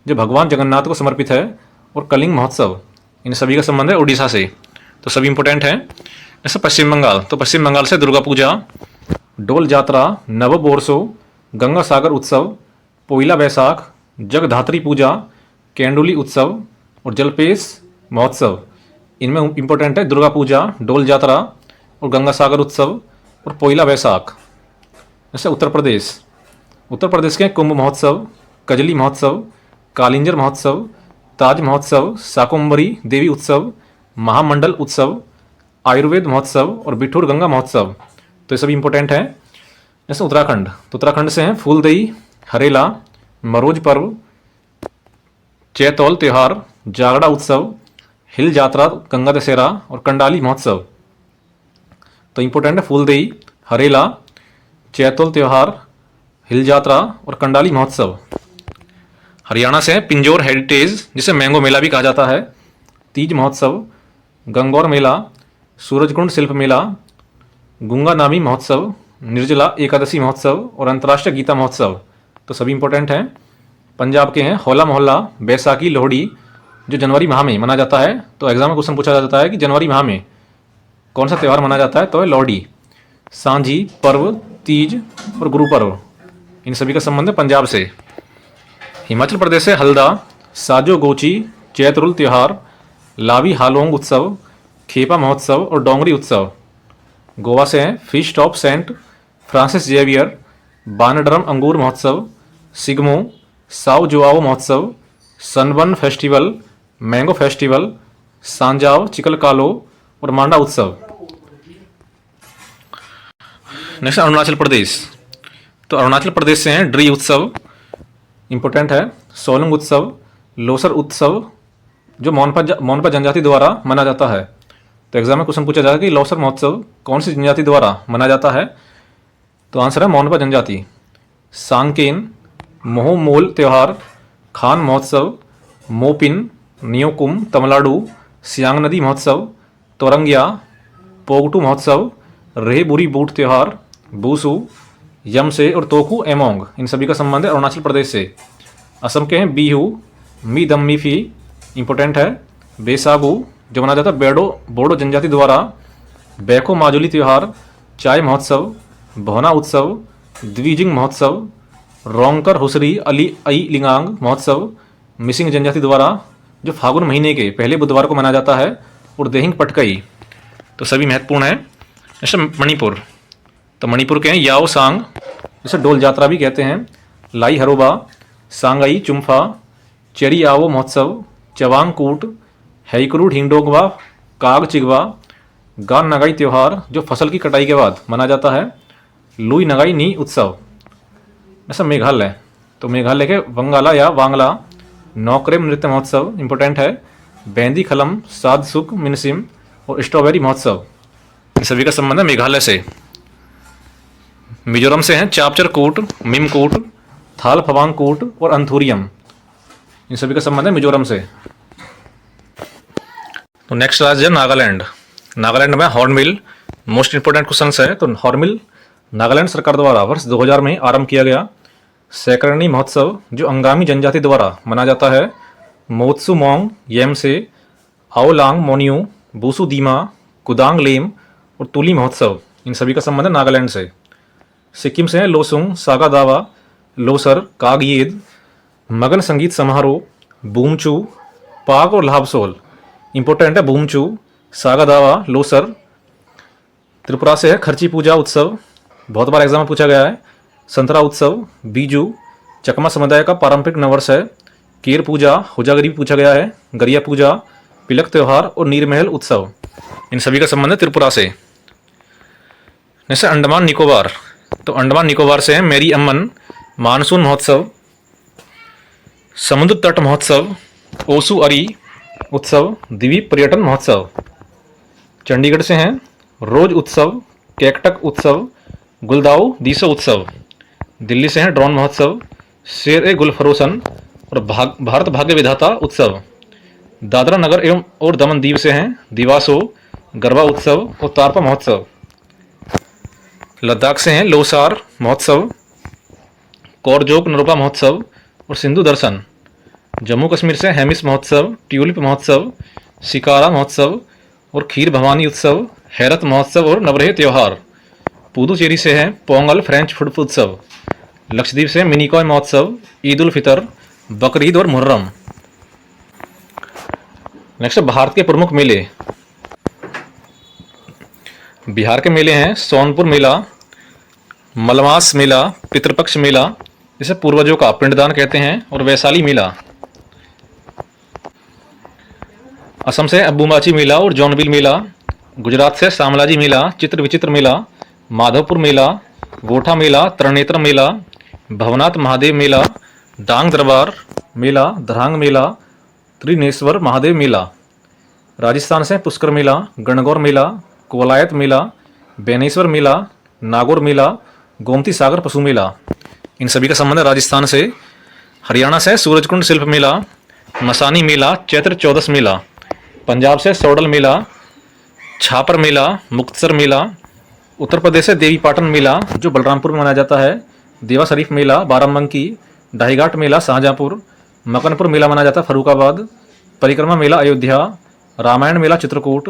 जो भगवान जगन्नाथ को समर्पित है, और कलिंग महोत्सव। इन सभी का संबंध है उड़ीसा से, तो सभी इंपॉर्टेंट हैं। जैसे पश्चिम बंगाल। तो पश्चिम बंगाल से दुर्गा पूजा, डोल यात्रा, नवबोरसो, गंगा सागर उत्सव, पोइला बैसाख, जगधात्री पूजा, केंडुली उत्सव और जलपेश महोत्सव। इनमें इंपॉर्टेंट है दुर्गा पूजा, डोल यात्रा और गंगा सागर उत्सव और पोइला बैसाख। जैसे उत्तर प्रदेश। उत्तर प्रदेश के कुंभ महोत्सव, कजली महोत्सव, कालिंजर महोत्सव, ताज महोत्सव, शाकुंभरी देवी उत्सव, महामंडल उत्सव, आयुर्वेद महोत्सव और बिठूर गंगा महोत्सव। तो ये सभी इंपॉर्टेंट हैं। जैसे उत्तराखंड। तो उत्तराखंड से हैं फूलदेई, हरेला, मरोज पर्व, चैतौल त्यौहार, जागड़ा उत्सव, हिल यात्रा, गंगा दशहरा और कंडाली महोत्सव। तो इंपॉर्टेंट है फूलदेई, हरेला, चैतौल त्यौहार, हिल यात्रा और कंडाली महोत्सव। हरियाणा से पिंजौर हेरिटेज, जिसे मैंगो मेला भी कहा जाता है, तीज महोत्सव, गंगौर मेला, सूरजकुंड शिल्प मेला, गुंगा नामी महोत्सव, निर्जला एकादशी महोत्सव और अंतर्राष्ट्रीय गीता महोत्सव। तो सभी इंपॉर्टेंट हैं। पंजाब के हैं होला मोहल्ला, बैसाखी, लोहड़ी जो जनवरी माह में मनाया जाता है। तो एग्जाम में क्वेश्चन पूछा जाता है कि जनवरी माह में कौन सा त्यौहार मनाया जाता है, तो है लोहड़ी। सांझी पर्व, तीज और गुरु पर्व, इन सभी का संबंध है पंजाब से। हिमाचल प्रदेश से हल्दा, साजो गोची, चैतरुल त्यौहार, लावी हालोंग उत्सव, खेपा महोत्सव और डोंगरी उत्सव। गोवा से हैं feast of Saint Francis Xavier, Bonderam अंगूर महोत्सव, सिग्मो, साओ जुआओ महोत्सव, Sunburn festival, mango festival, Sanjao, Chikhalkalo और मांडा उत्सव। नेक्स्ट अरुणाचल प्रदेश। तो अरुणाचल प्रदेश से हैं ड्री उत्सव, इंपॉर्टेंट है, सोलंग उत्सव, लोसर उत्सव जो मोनपा जनजाति द्वारा मनाया जाता है। तो एग्जाम में क्वेश्चन पूछा जाएगा कि लोसर महोत्सव कौन सी जनजाति द्वारा मनाया जाता है, तो आंसर है मोनपा जनजाति। सांकेन, मोहमोल त्यौहार, खान महोत्सव, मोपिन, नियोकुम तमिलनाडु, सियांग नदी महोत्सव, तोरंगिया, पोगटू महोत्सव, रेहबुरी बूट त्यौहार, बूसू, यमसे और तोकू एमोंग, इन सभी का संबंध है अरुणाचल प्रदेश से। असम के हैं बीहू, मी दम मीफी, इंपॉर्टेंट है, बेसागू जो मनाया जाता है बोडो जनजाति द्वारा, बैको माजुली त्यौहार, चाय महोत्सव, भोना उत्सव, द्विजिंग महोत्सव, रोंगकर हुसरी अली आई लिंगांग महोत्सव, मिसिंग जनजाति द्वारा जो फागुन महीने के पहले बुधवार को मनाया जाता है, और देहिंग पटकई। तो सभी महत्वपूर्ण है। जैसे मणिपुर। तो मणिपुर के हैं याओ सांग, जिसे डोल यात्रा भी कहते हैं, लाई हरोबा, सांगाई चुम्फा, चेरी आवो महोत्सव, चवांग कूट, हैइकरू ढिंगडोगवा, काग चिगवा, गान नगाई त्यौहार जो फसल की कटाई के बाद मनाया जाता है, लुई नगाई नी उत्सव। ऐसा मेघालय, तो मेघालय के वंगाला या वांगला नौकरेम नृत्य महोत्सव इम्पोर्टेंट है, बैंदी खलम, साद सुक मिनसिम और स्ट्रॉबेरी महोत्सव, इन सभी का संबंध है मेघालय से। मिजोरम से हैं चापचर कूट, मिम कूट, थाल फवांग कूट और अंथुरियम, इन सभी का संबंध है मिजोरम से। तो नेक्स्ट राज्य है नागालैंड। नागालैंड में हॉर्नबिल मोस्ट इंपोर्टेंट क्वेश्चन है। तो हॉर्नबिल नागालैंड सरकार द्वारा वर्ष 2000 में आरंभ किया गया सैकरणी महोत्सव जो अंगामी जनजाति द्वारा मनाया जाता है। मोत्सु मोंग येमसे, आओलांग मोनियू, बूसु दीमा, कुदांग लेम और तुली महोत्सव, इन सभी का संबंध है नागालैंड से। सिक्किम से है लोसुंग, सागा दावा, लोसर, कागयेद, मगन संगीत समारोह, बूमचू, पाक और लाहबसोल, इंपॉर्टेंट है बूमचू, सागा दावा, लोसर। त्रिपुरा से है खर्ची पूजा उत्सव, बहुत बार एग्जाम में पूछा गया है। संतरा उत्सव, बीजू, चकमा समुदाय का पारंपरिक नववर्ष है। केर पूजा, हुजागरी भी पूछा गया है। गरिया पूजा, पिलक त्योहार और नीरमहल उत्सव, इन सभी का संबंध है त्रिपुरा से। जैसे अंडमान निकोबार, तो अंडमान निकोबार से है मेरी अम्मन मानसून महोत्सव, समुद्र तट महोत्सव, ओसु अरी उत्सव, द्वीप पर्यटन महोत्सव। चंडीगढ़ से हैं रोज उत्सव, केकटक उत्सव, गुलदाऊ दीसो उत्सव। दिल्ली से हैं ड्रोन महोत्सव, शेर ए गुलफरोसन और भारत भाग्य विधाता उत्सव। दादरा नगर एवं और दमन दीव से हैं दिवासो, गरबा उत्सव और तारपा महोत्सव। लद्दाख से हैं लोसार महोत्सव, कोरजोक नरोपा महोत्सव और सिंधु दर्शन। जम्मू कश्मीर से हेमिस महोत्सव, ट्यूलिप महोत्सव, शिकारा महोत्सव और खीर भवानी उत्सव, हैरत महोत्सव और नवरेह त्योहार। पुदुचेरी से है पोंगल फ्रेंच फूड उत्सव। लक्षद्वीप से मिनिकॉय महोत्सव, ईद उल फितर, बकरीद और मुहर्रम। नेक्स्ट भारत के प्रमुख मेले। बिहार के मेले हैं सोनपुर मेला, मलमास मेला, पितृपक्ष मेला जिसे पूर्वजों का पिंडदान कहते हैं, और वैशाली मेला। असम से अम्बुबाची मेला और जौनबिल मेला। गुजरात से शामलाजी मेला, चित्र विचित्र मेला, माधवपुर मेला, गोठा मेला, त्रिनेत्र मेला, भवनाथ महादेव मेला, डांग दरबार मेला, धरांग मेला, त्रिनेश्वर महादेव मेला। राजस्थान से पुष्कर मेला, गणगौर मेला, कोलायत मेला, बेनेश्वर मेला, नागौर मेला, गोमती सागर पशु मेला, इन सभी का संबंध है राजस्थान से। हरियाणा से सूरजकुंड शिल्प मेला, मसानी मेला, चैत्र चौदस मेला। पंजाब से सौडल मेला, छापर मेला, मुक्तसर मेला। उत्तर प्रदेश से देवी पाटन मेला जो बलरामपुर में मनाया जाता है। देवा शरीफ मेला बाराबंकी, ढाईघाट मेला शाहजहाँपुर, मकनपुर मेला मनाया जाता है फरुखाबाद, परिक्रमा मेला अयोध्या, रामायण मेला चित्रकूट,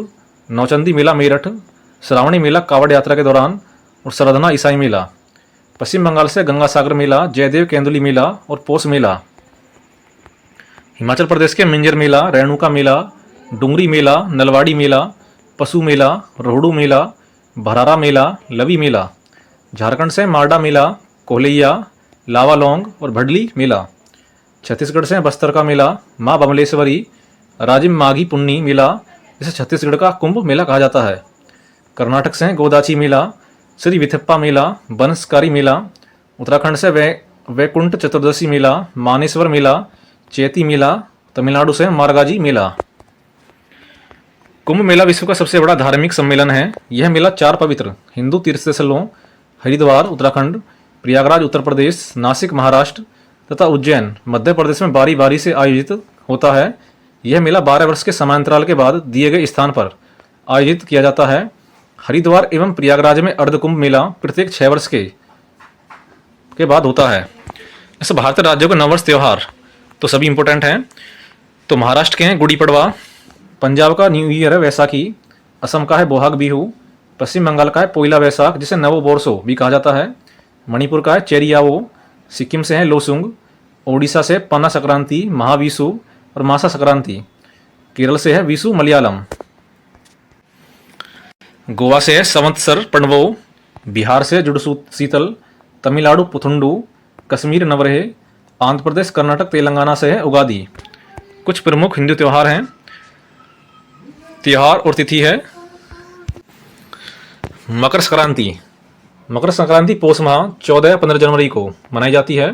नौचंदी मेला मेरठ, श्रावणी मेला कावड़ यात्रा के दौरान और सरधना ईसाई मेला। पश्चिम बंगाल से गंगा सागर मेला, जयदेव केंदुली मेला और पोष मेला। हिमाचल प्रदेश के मिंजर मेला, रेणुका मेला, डुंगरी मेला, नलवाड़ी मेला, पशु मेला, रोहडू मेला, भरारा मेला, लवी मेला। झारखंड से मारडा मेला, कोहलैया, लावालोंग और भडली मेला। छत्तीसगढ़ से बस्तर का मेला, माँ बमलेश्वरी, राजिम माघी पुन्नी मेला जिसे छत्तीसगढ़ का कुंभ मेला कहा जाता है। कर्नाटक से गोदाची मेला, श्री विथप्पा मेला, बनसकारी मेला। उत्तराखंड से वैकुंठ चतुर्दशी मेला, मानेश्वर मेला, चैती मेला। तमिलनाडु से मारगाजी मेला। कुंभ मेला विश्व का सबसे बड़ा धार्मिक सम्मेलन है। यह मेला 4 पवित्र हिंदू तीर्थस्थलों हरिद्वार उत्तराखंड, प्रयागराज उत्तर प्रदेश, नासिक महाराष्ट्र तथा उज्जैन मध्य प्रदेश में बारी बारी से आयोजित होता है। यह मेला 12 वर्ष के समांतराल के बाद दिए गए स्थान पर आयोजित किया जाता है। हरिद्वार एवं प्रयागराज में अर्धकुंभ मेला प्रत्येक 6 वर्ष के बाद होता है। ऐसे भारतीय राज्यों के नववर्ष त्यौहार तो सभी इंपॉर्टेंट हैं। तो महाराष्ट्र के हैं गुड़ी पड़वा, पंजाब का न्यू ईयर है वैसाखी, असम का है बोहाग बिहू, पश्चिम बंगाल का है पोइला वैसाख जिसे नवो बोरसो भी कहा जाता है, मणिपुर का है चेरियावो, सिक्किम से है लोसुंग, ओडिशा से पना संक्रांति, महाविशु और मासा संक्रांति, केरल से है विशु मलयालम, गोवा से है संवत्सर पणवो, बिहार से जुड़शीतल, तमिलनाडु पुथुंडू, कश्मीर नवरेह, आंध्र प्रदेश, कर्नाटक, तेलंगाना से है उगादि। कुछ प्रमुख हिंदू त्यौहार हैं। त्यौहार और तिथि है मकर संक्रांति। मकर संक्रांति पौष माह 14 या 15 जनवरी को मनाई जाती है।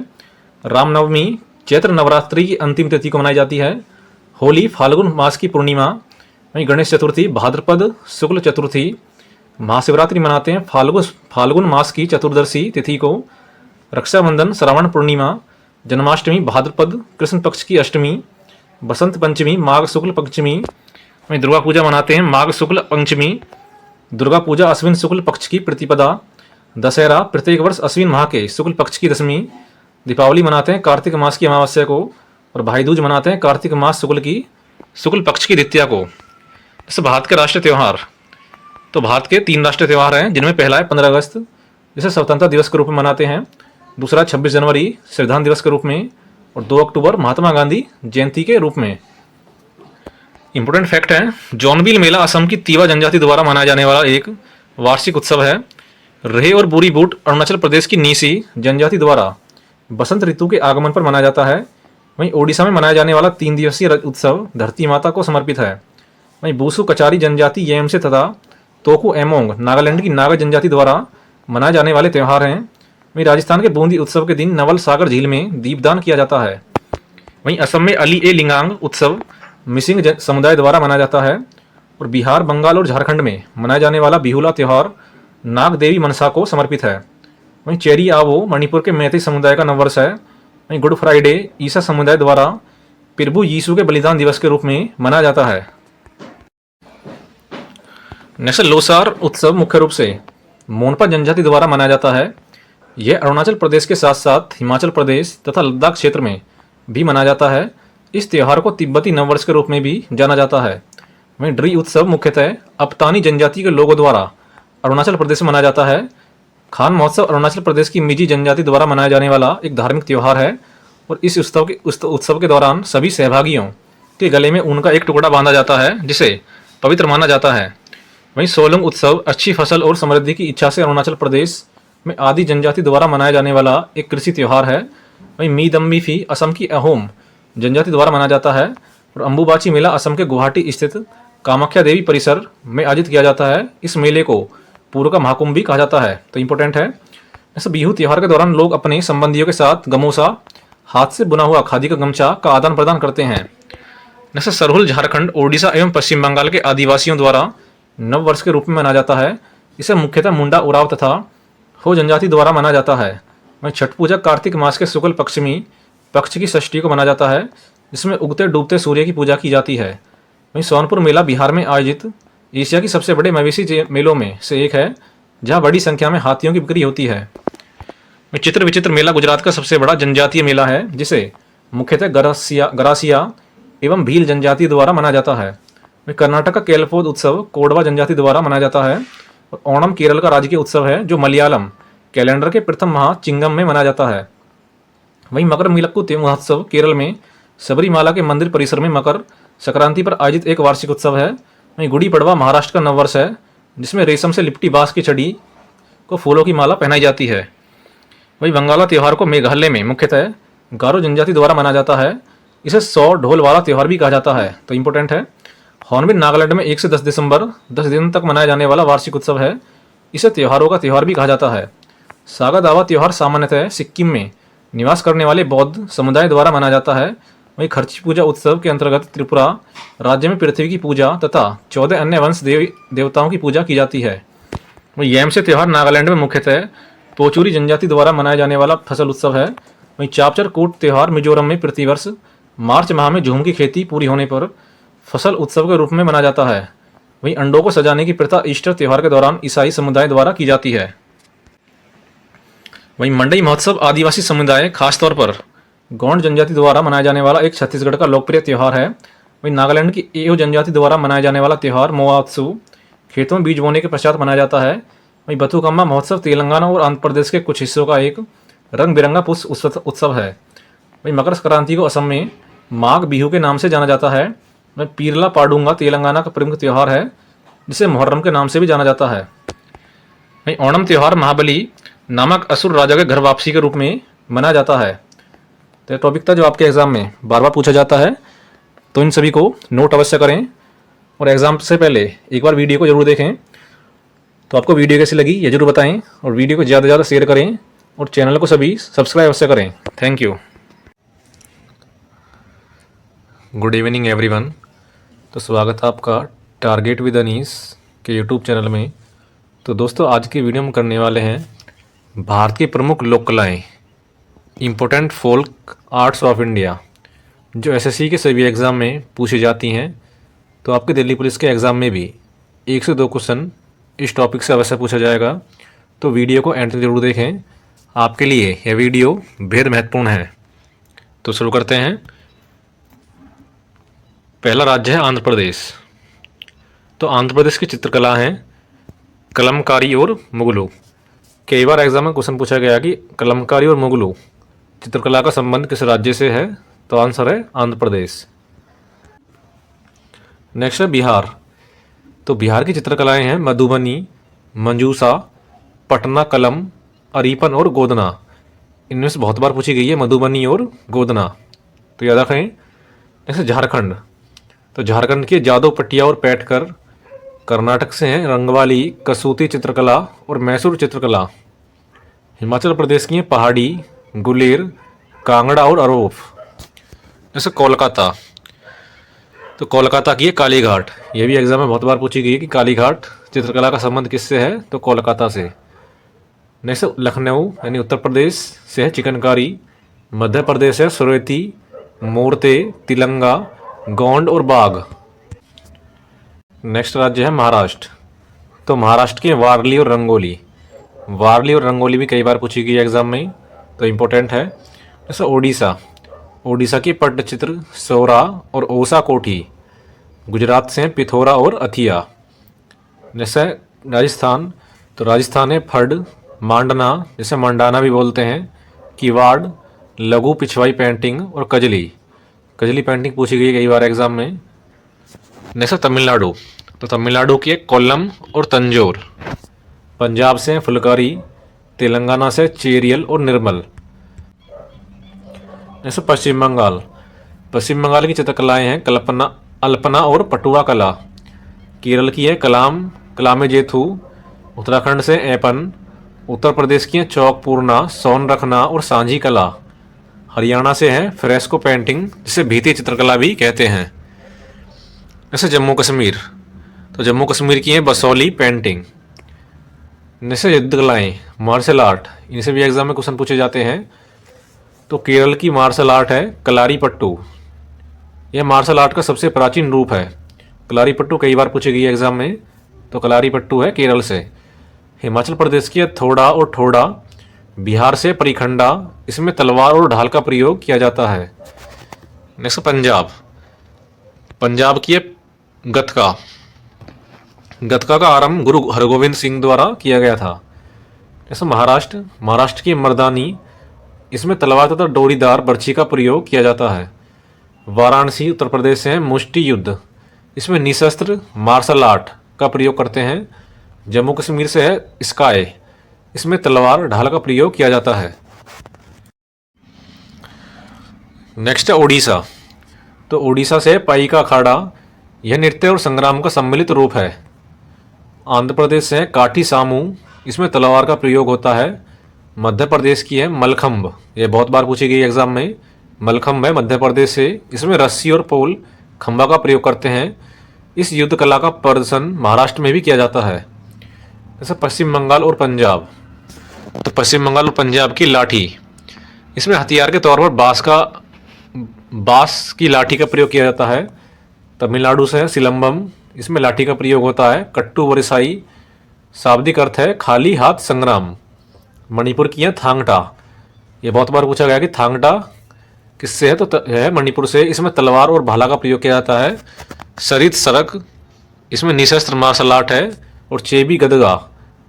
रामनवमी चैत्र नवरात्रि की अंतिम तिथि को मनाई जाती है। होली फाल्गुन मास की पूर्णिमा। वहीं गणेश चतुर्थी भाद्रपद शुक्ल चतुर्थी। महाशिवरात्रि मनाते हैं फाल्गुन मास की चतुर्दशी तिथि को। रक्षाबंधन श्रावण पूर्णिमा। जन्माष्टमी भाद्रपद कृष्ण पक्ष की अष्टमी। बसंत पंचमी माघ शुक्ल पंचमी। वहीं दुर्गा पूजा मनाते हैं माघ शुक्ल पंचमी। दुर्गा पूजा अश्विन शुक्ल पक्ष की प्रतिपदा। दशहरा प्रत्येक वर्ष अश्विन माह के शुक्ल पक्ष की दशमी। दीपावली मनाते हैं कार्तिक मास की अमावस्या को। और भाई दूज मनाते हैं कार्तिक मास शुक्ल पक्ष की द्वितीया को। जैसे भारत के राष्ट्रीय त्यौहार, तो भारत के 3 राष्ट्रीय त्यौहार हैं, जिनमें पहला है 15 अगस्त, जिसे स्वतंत्रता दिवस के रूप में मनाते हैं। दूसरा 26 जनवरी संविधान दिवस के रूप में। और 2 अक्टूबर महात्मा गांधी जयंती के रूप में। इंपोर्टेंट फैक्ट है, जौनबिल मेला असम की तीवा जनजाति द्वारा मनाया जाने वाला एक वार्षिक उत्सव है। रेह और बोरी बूट अरुणाचल प्रदेश की नीसी जनजाति द्वारा बसंत ऋतु के आगमन पर मनाया जाता है। वहीं ओडिशा में मनाया जाने वाला 3 दिवसीय उत्सव धरती माता को समर्पित है। वहीं बूसु कचारी जनजाति येमसे तथा तोकू एमोंग नागालैंड की नागा जनजाति द्वारा मनाए जाने वाले त्यौहार हैं। वहीं राजस्थान के बूंदी उत्सव के दिन नवल सागर झील में दीपदान किया जाता है। वहीं असम में अली ए लिंगांग उत्सव मिसिंग समुदाय द्वारा मनाया जाता है। और बिहार, बंगाल और झारखंड में मनाया जाने वाला बिहुला त्यौहार नाग देवी मनसा को समर्पित है। वहीं चेरी आवो मणिपुर के मैती समुदाय का नववर्ष है। वहीं गुड फ्राइडे ईसा समुदाय द्वारा प्रभु यीशु के बलिदान दिवस के रूप में मनाया जाता है। नेक्स्ट लोसार उत्सव मुख्य रूप से मोनपा जनजाति द्वारा मनाया जाता है। यह अरुणाचल प्रदेश के साथ साथ हिमाचल प्रदेश तथा लद्दाख क्षेत्र में भी मनाया जाता है। इस त्यौहार को तिब्बती नववर्ष के रूप में भी जाना जाता है। वहीं ड्री उत्सव मुख्यतः अपतानी जनजाति के लोगों द्वारा अरुणाचल प्रदेश में मनाया जाता है। खान महोत्सव अरुणाचल प्रदेश की मिजी जनजाति द्वारा मनाया जाने वाला एक धार्मिक त्यौहार है। और इस उत्सव के दौरान सभी सहभागियों के गले में ऊन का एक टुकड़ा बांधा जाता है, जिसे पवित्र माना जाता है। वहीं सोलंग उत्सव अच्छी फसल और समृद्धि की इच्छा से अरुणाचल प्रदेश में आदि जनजाति द्वारा मनाया जाने वाला एक कृषि त्यौहार है। वहीं मी दम्बी फी असम की अहोम जनजाति द्वारा मनाया जाता है। और अंबुबाची मेला असम के गुवाहाटी स्थित कामाख्या देवी परिसर में आयोजित किया जाता है। इस मेले को पूर्व का महाकुंभ भी कहा जाता है। तो इंपॉर्टेंट है। ऐसे बिहू त्यौहार के दौरान लोग अपने संबंधियों के साथ गमोसा, हाथ से बुना हुआ खादी का गमछा का आदान प्रदान करते हैं। जैसे सरहुल झारखंड, ओडिशा एवं पश्चिम बंगाल के आदिवासियों द्वारा नव वर्ष के रूप में मनाया जाता है। इसे मुख्यतः मुंडा उराव तथा हो जनजाति द्वारा मनाया जाता है। वहीं छठ पूजा कार्तिक मास के शुक्ल पक्षमी पक्ष की षष्ठी को मनाया जाता है, जिसमें उगते डूबते सूर्य की पूजा की जाती है। वहीं सोनपुर मेला बिहार में आयोजित एशिया की सबसे बड़े मवेशी मेलों में से एक है, जहां बड़ी संख्या में हाथियों की बिक्री होती है। चित्र विचित्र मेला गुजरात का सबसे बड़ा जनजातीय मेला है, जिसे मुख्यतः गरासिया एवं भील जनजाति द्वारा मनाया जाता है। वहीं कर्नाटक का केलपोद उत्सव कोडवा जनजाति द्वारा मनाया जाता है। और ओणम केरल का राजकीय उत्सव है, जो मलयालम कैलेंडर के प्रथम माह चिंगम में मनाया जाता है। वहीं मकर मिलक्कु महोत्सव केरल में सबरीमाला के मंदिर परिसर में मकर संक्रांति पर आयोजित एक वार्षिक उत्सव है। वहीं गुड़ी पड़वा महाराष्ट्र का नववर्ष है, जिसमें रेशम से लिपटी बांस की छड़ी को फूलों की माला पहनाई जाती है। वहीं बंगाला त्यौहार को मेघालय में मुख्यतः गारो जनजाति द्वारा मनाया जाता है। इसे 100 ढोल वाला त्यौहार भी कहा जाता है। तो इंपॉर्टेंट है। हॉर्नबिल नागालैंड में 1 से 10 दिसंबर 10 दिन तक मनाया जाने वाला वार्षिक उत्सव है। इसे त्योहारों का त्यौहार भी कहा जाता है। सागा दावा त्यौहार सामान्यतः सिक्किम में निवास करने वाले बौद्ध समुदाय द्वारा मनाया जाता है। वहीं खर्ची पूजा उत्सव के अंतर्गत त्रिपुरा राज्य में पृथ्वी की पूजा तथा 14 अन्य वंश देवताओं की पूजा की जाती है। वहीं येमसे त्यौहार नागालैंड में मुख्यतः पोचुरी जनजाति द्वारा मनाया जाने वाला फसल उत्सव है। वहीं चापचर कूट त्यौहार मिजोरम में प्रतिवर्ष मार्च माह में झूम की खेती पूरी होने पर फसल उत्सव के रूप में मनाया जाता है। वहीं अंडों को सजाने की प्रथा ईस्टर त्यौहार के दौरान ईसाई समुदाय द्वारा की जाती है। वहीं मंडई महोत्सव आदिवासी समुदाय खासतौर पर गोंड जनजाति द्वारा मनाया जाने वाला एक छत्तीसगढ़ का लोकप्रिय त्यौहार है। वहीं नागालैंड की एओ जनजाति द्वारा मनाया जाने वाला त्यौहार मोआत्सु खेतों में बीज बोने के पश्चात मनाया जाता है। वहीं बथुकम्मा महोत्सव तेलंगाना और आंध्र प्रदेश के कुछ हिस्सों का एक रंग बिरंगा पुष्प उत्सव है। वहीं मकर संक्रांति को असम में माघ बिहू के नाम से जाना जाता है। वहीं पीरला पाडुंगा तेलंगाना का प्रमुख त्यौहार है, जिसे मुहर्रम के नाम से भी जाना जाता है। वहीं ओणम त्यौहार महाबली नामक असुर राजा के घर वापसी के रूप में मनाया जाता है। तो टॉपिक था जो आपके एग्ज़ाम में बार बार पूछा जाता है, तो इन सभी को नोट अवश्य करें और एग्ज़ाम से पहले एक बार वीडियो को ज़रूर देखें। तो आपको वीडियो कैसी लगी ये ज़रूर बताएं और वीडियो को ज़्यादा से ज़्यादा शेयर करें और चैनल को सभी सब्सक्राइब अवश्य करें। Thank you. Good evening everyone. तो स्वागत है आपका टारगेट विद अनीस के यूट्यूब चैनल में। तो दोस्तों आज की वीडियो हम करने वाले हैं भारत की प्रमुख लोक कलाएँ, important folk arts of India, जो एसएससी के सभी एग्ज़ाम में पूछी जाती हैं। तो आपके दिल्ली पुलिस के एग्ज़ाम में भी 1 से 2 क्वेश्चन इस टॉपिक से अवश्य पूछा जाएगा। तो वीडियो को एंड तक जरूर देखें, आपके लिए यह वीडियो बेहद महत्वपूर्ण है। तो शुरू करते हैं। पहला राज्य है आंध्र प्रदेश। तो आंध्र प्रदेश की चित्रकला है कलमकारी और मुगलू। कई बार एग्जाम में क्वेश्चन पूछा गया कि कलमकारी और मुगलू चित्रकला का संबंध किस राज्य से है, तो आंसर है आंध्र प्रदेश। नेक्स्ट है बिहार। तो बिहार की चित्रकलाएं हैं मधुबनी, मंजूसा, पटना कलम, अरीपन और गोदना। इनमें से बहुत बार पूछी गई है मधुबनी और गोदना, तो याद रखें। नेक्स्ट झारखंड। तो झारखंड के जादव पटिया और पैटकर। कर्नाटक से हैं रंगवाली, कसूती चित्रकला और मैसूर चित्रकला। हिमाचल प्रदेश की हैं पहाड़ी, गुलेर, कांगड़ा और अरोफ। जैसे कोलकाता। तो कोलकाता की है कालीघाट। ये भी एग्जाम में बहुत बार पूछी गई है कि कालीघाट चित्रकला का संबंध किससे है, तो कोलकाता से। नेक्स्ट लखनऊ यानी उत्तर प्रदेश से है चिकनकारी। मध्य प्रदेश है सुरती, मूर्ते, तिलंगा, गोंड और बाघ। नेक्स्ट राज्य है महाराष्ट्र। तो महाराष्ट्र की वारली और रंगोली। वारली और रंगोली भी कई बार पूछी गई एग्जाम में, तो इम्पोर्टेंट है। जैसे ओडिशा। ओडिशा की पट्टचित्र, सोरा और ओसा कोठी। गुजरात से हैं पिथौरा और अथिया। जैसे राजस्थान। तो राजस्थान है फड, मांडना जैसे मंडाना भी बोलते हैं, किवाड़, लघु पिछवाई पेंटिंग और कजली। कजली पेंटिंग पूछी गई कई बार एग्जाम में। नेक्स्ट तमिलनाडु। तो तमिलनाडु की है कोल्लम और तंजौर। पंजाब से फुलकारी, तेलंगाना से चेरियल और निर्मल। जैसे पश्चिम बंगाल। पश्चिम बंगाल की चित्रकलाएं हैं कल्पना, अल्पना और पटुआ कला। केरल की है कलाम, कलामेजेथु। उत्तराखंड से ऐपन। उत्तर प्रदेश की है चौकपूर्णा, सोन रखना और सांझी कला। हरियाणा से है फ्रेस्को पेंटिंग, जिसे भित्ति चित्रकला भी कहते हैं। जैसे जम्मू कश्मीर। तो जम्मू कश्मीर की है बसौली पेंटिंग। जैसे युद्ध कलाएँ, मार्शल आर्ट, इनसे भी एग्जाम में क्वेश्चन पूछे जाते हैं। तो केरल की मार्शल आर्ट है कलारी पट्टू। यह मार्शल आर्ट का सबसे प्राचीन रूप है। कलारी पट्टू कई बार पूछी गई एग्जाम में, तो कलारी पट्टू है केरल से। हिमाचल प्रदेश की है थोड़ा और ठोड़ा। बिहार से परिखंडा, इसमें तलवार और ढाल का प्रयोग किया जाता है। नेक्स्ट पंजाब। पंजाब की है गतका। गतका का आरंभ गुरु हरगोविंद सिंह द्वारा किया गया था। जैसे महाराष्ट्र। महाराष्ट्र की मर्दानी, इसमें तलवार तथा डोरीदार बर्छी का प्रयोग किया जाता है। वाराणसी उत्तर प्रदेश से है मुष्टि युद्ध, इसमें निशस्त्र मार्शल आर्ट का प्रयोग करते हैं। जम्मू कश्मीर से है स्काई, इसमें तलवार ढाल का प्रयोग किया जाता है। नेक्स्ट है ओडिशा। तो ओडिशा से पाइका अखाड़ा। यह नृत्य और संग्राम का सम्मिलित रूप है। आंध्र प्रदेश से है काठी सामू, इसमें तलवार का प्रयोग होता है। मध्य प्रदेश की है मलखंब। यह बहुत बार पूछी गई एग्जाम में। मलखंब है मध्य प्रदेश से, इसमें रस्सी और पोल खंबा का प्रयोग करते हैं। इस युद्ध कला का प्रदर्शन महाराष्ट्र में भी किया जाता है। जैसे पश्चिम बंगाल और पंजाब। तो पश्चिम बंगाल और पंजाब की लाठी, इसमें हथियार के तौर पर बांस की लाठी का प्रयोग किया जाता है। तमिलनाडु से है सिलंबम, इसमें लाठी का प्रयोग होता है। कट्टू वरिसाई, शाब्दिक अर्थ है खाली हाथ संग्राम। मणिपुर की है थांगटा। ये बहुत बार पूछा गया कि थांगटा किससे है, तो है मणिपुर से। इसमें तलवार और भाला का प्रयोग किया जाता है। सरित सरक, इसमें निशस्त्र मार्शल आर्ट है। और चेबी गदगा,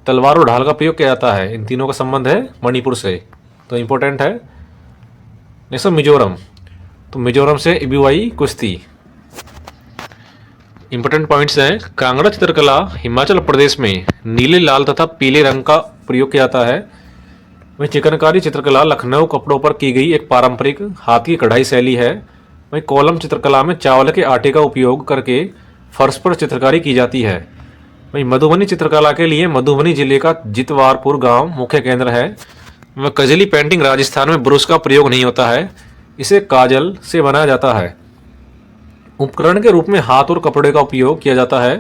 तलवार और ढाल का प्रयोग किया जाता है। इन तीनों का संबंध है मणिपुर से, तो इम्पोर्टेंट है। नेक्स्ट मिजोरम। तो मिजोरम से इबुआई कुश्ती। इंपॉर्टेंट पॉइंट्स हैं। कांगड़ा चित्रकला हिमाचल प्रदेश में नीले, लाल तथा पीले रंग का प्रयोग किया जाता है। वहीं चिकनकारी चित्रकला लखनऊ कपड़ों पर की गई एक पारंपरिक हाथ की कढ़ाई शैली है। वहीं कोलम चित्रकला में चावल के आटे का उपयोग करके फर्श पर चित्रकारी की जाती है। वहीं मधुबनी चित्रकला के लिए मधुबनी जिले का जितवारपुर गांव मुख्य केंद्र है। वह कजली पेंटिंग राजस्थान में ब्रश का प्रयोग नहीं होता है, इसे काजल से बनाया जाता है। उपकरण के रूप में हाथ और कपड़े का उपयोग किया जाता है।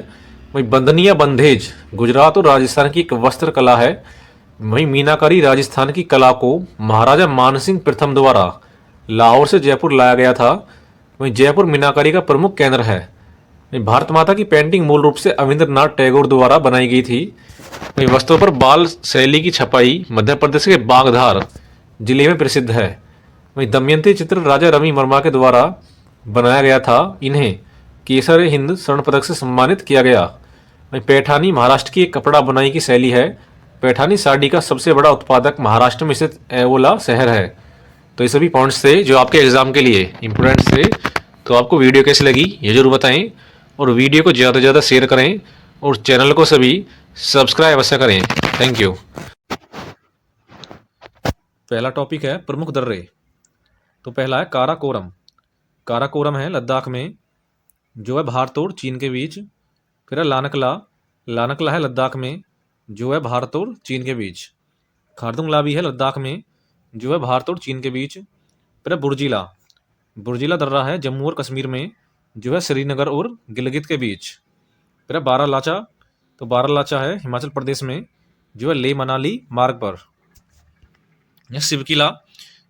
वहीं बंधनी या बंधेज गुजरात और राजस्थान की एक वस्त्र कला है। वहीं मीनाकारी राजस्थान की कला को महाराजा मानसिंह प्रथम द्वारा लाहौर से जयपुर लाया गया था। वहीं जयपुर मीनाकारी का प्रमुख केंद्र है। वहीं भारत माता की पेंटिंग मूल रूप से अविंद्रनाथ टैगोर द्वारा बनाई गई थी। वहीं वस्त्रों पर बाल शैली की छपाई मध्य प्रदेश के बागधार जिले में प्रसिद्ध है। वहीं दमयंती चित्र राजा रवि वर्मा के द्वारा बनाया गया था। इन्हें केसर हिंद स्वर्ण पदक से सम्मानित किया गया। वहीं पैठानी महाराष्ट्र की एक कपड़ा बुनाई की शैली है। पैठानी साड़ी का सबसे बड़ा उत्पादक महाराष्ट्र में स्थित एवोला शहर है। तो ये सभी पॉइंट्स थे जो आपके एग्जाम के लिए इंपॉर्टेंट थे। तो आपको वीडियो कैसी लगी ये जरूर बताएं और वीडियो को ज़्यादा से ज़्यादा शेयर करें और चैनल को सभी सब्सक्राइब अवश्य करें। Thank you. पहला टॉपिक है प्रमुख दर्रे। तो पहला है काराकोरम। काराकोरम है लद्दाख में, जो है भारत और चीन के बीच। फिर है लानकला। लानकला है लद्दाख में, जो है भारत और चीन के बीच। खारदुंगला भी है लद्दाख में, जो है भारत और चीन के बीच। फिर है बुर्जिला। बुर्जिला दर्रा है जम्मू और कश्मीर में, जो है श्रीनगर और गिलगित के बीच। फिर है बारालाचा। तो बारालाचा है हिमाचल प्रदेश में, जो है लेह मनाली मार्ग पर। यह सिबकिला।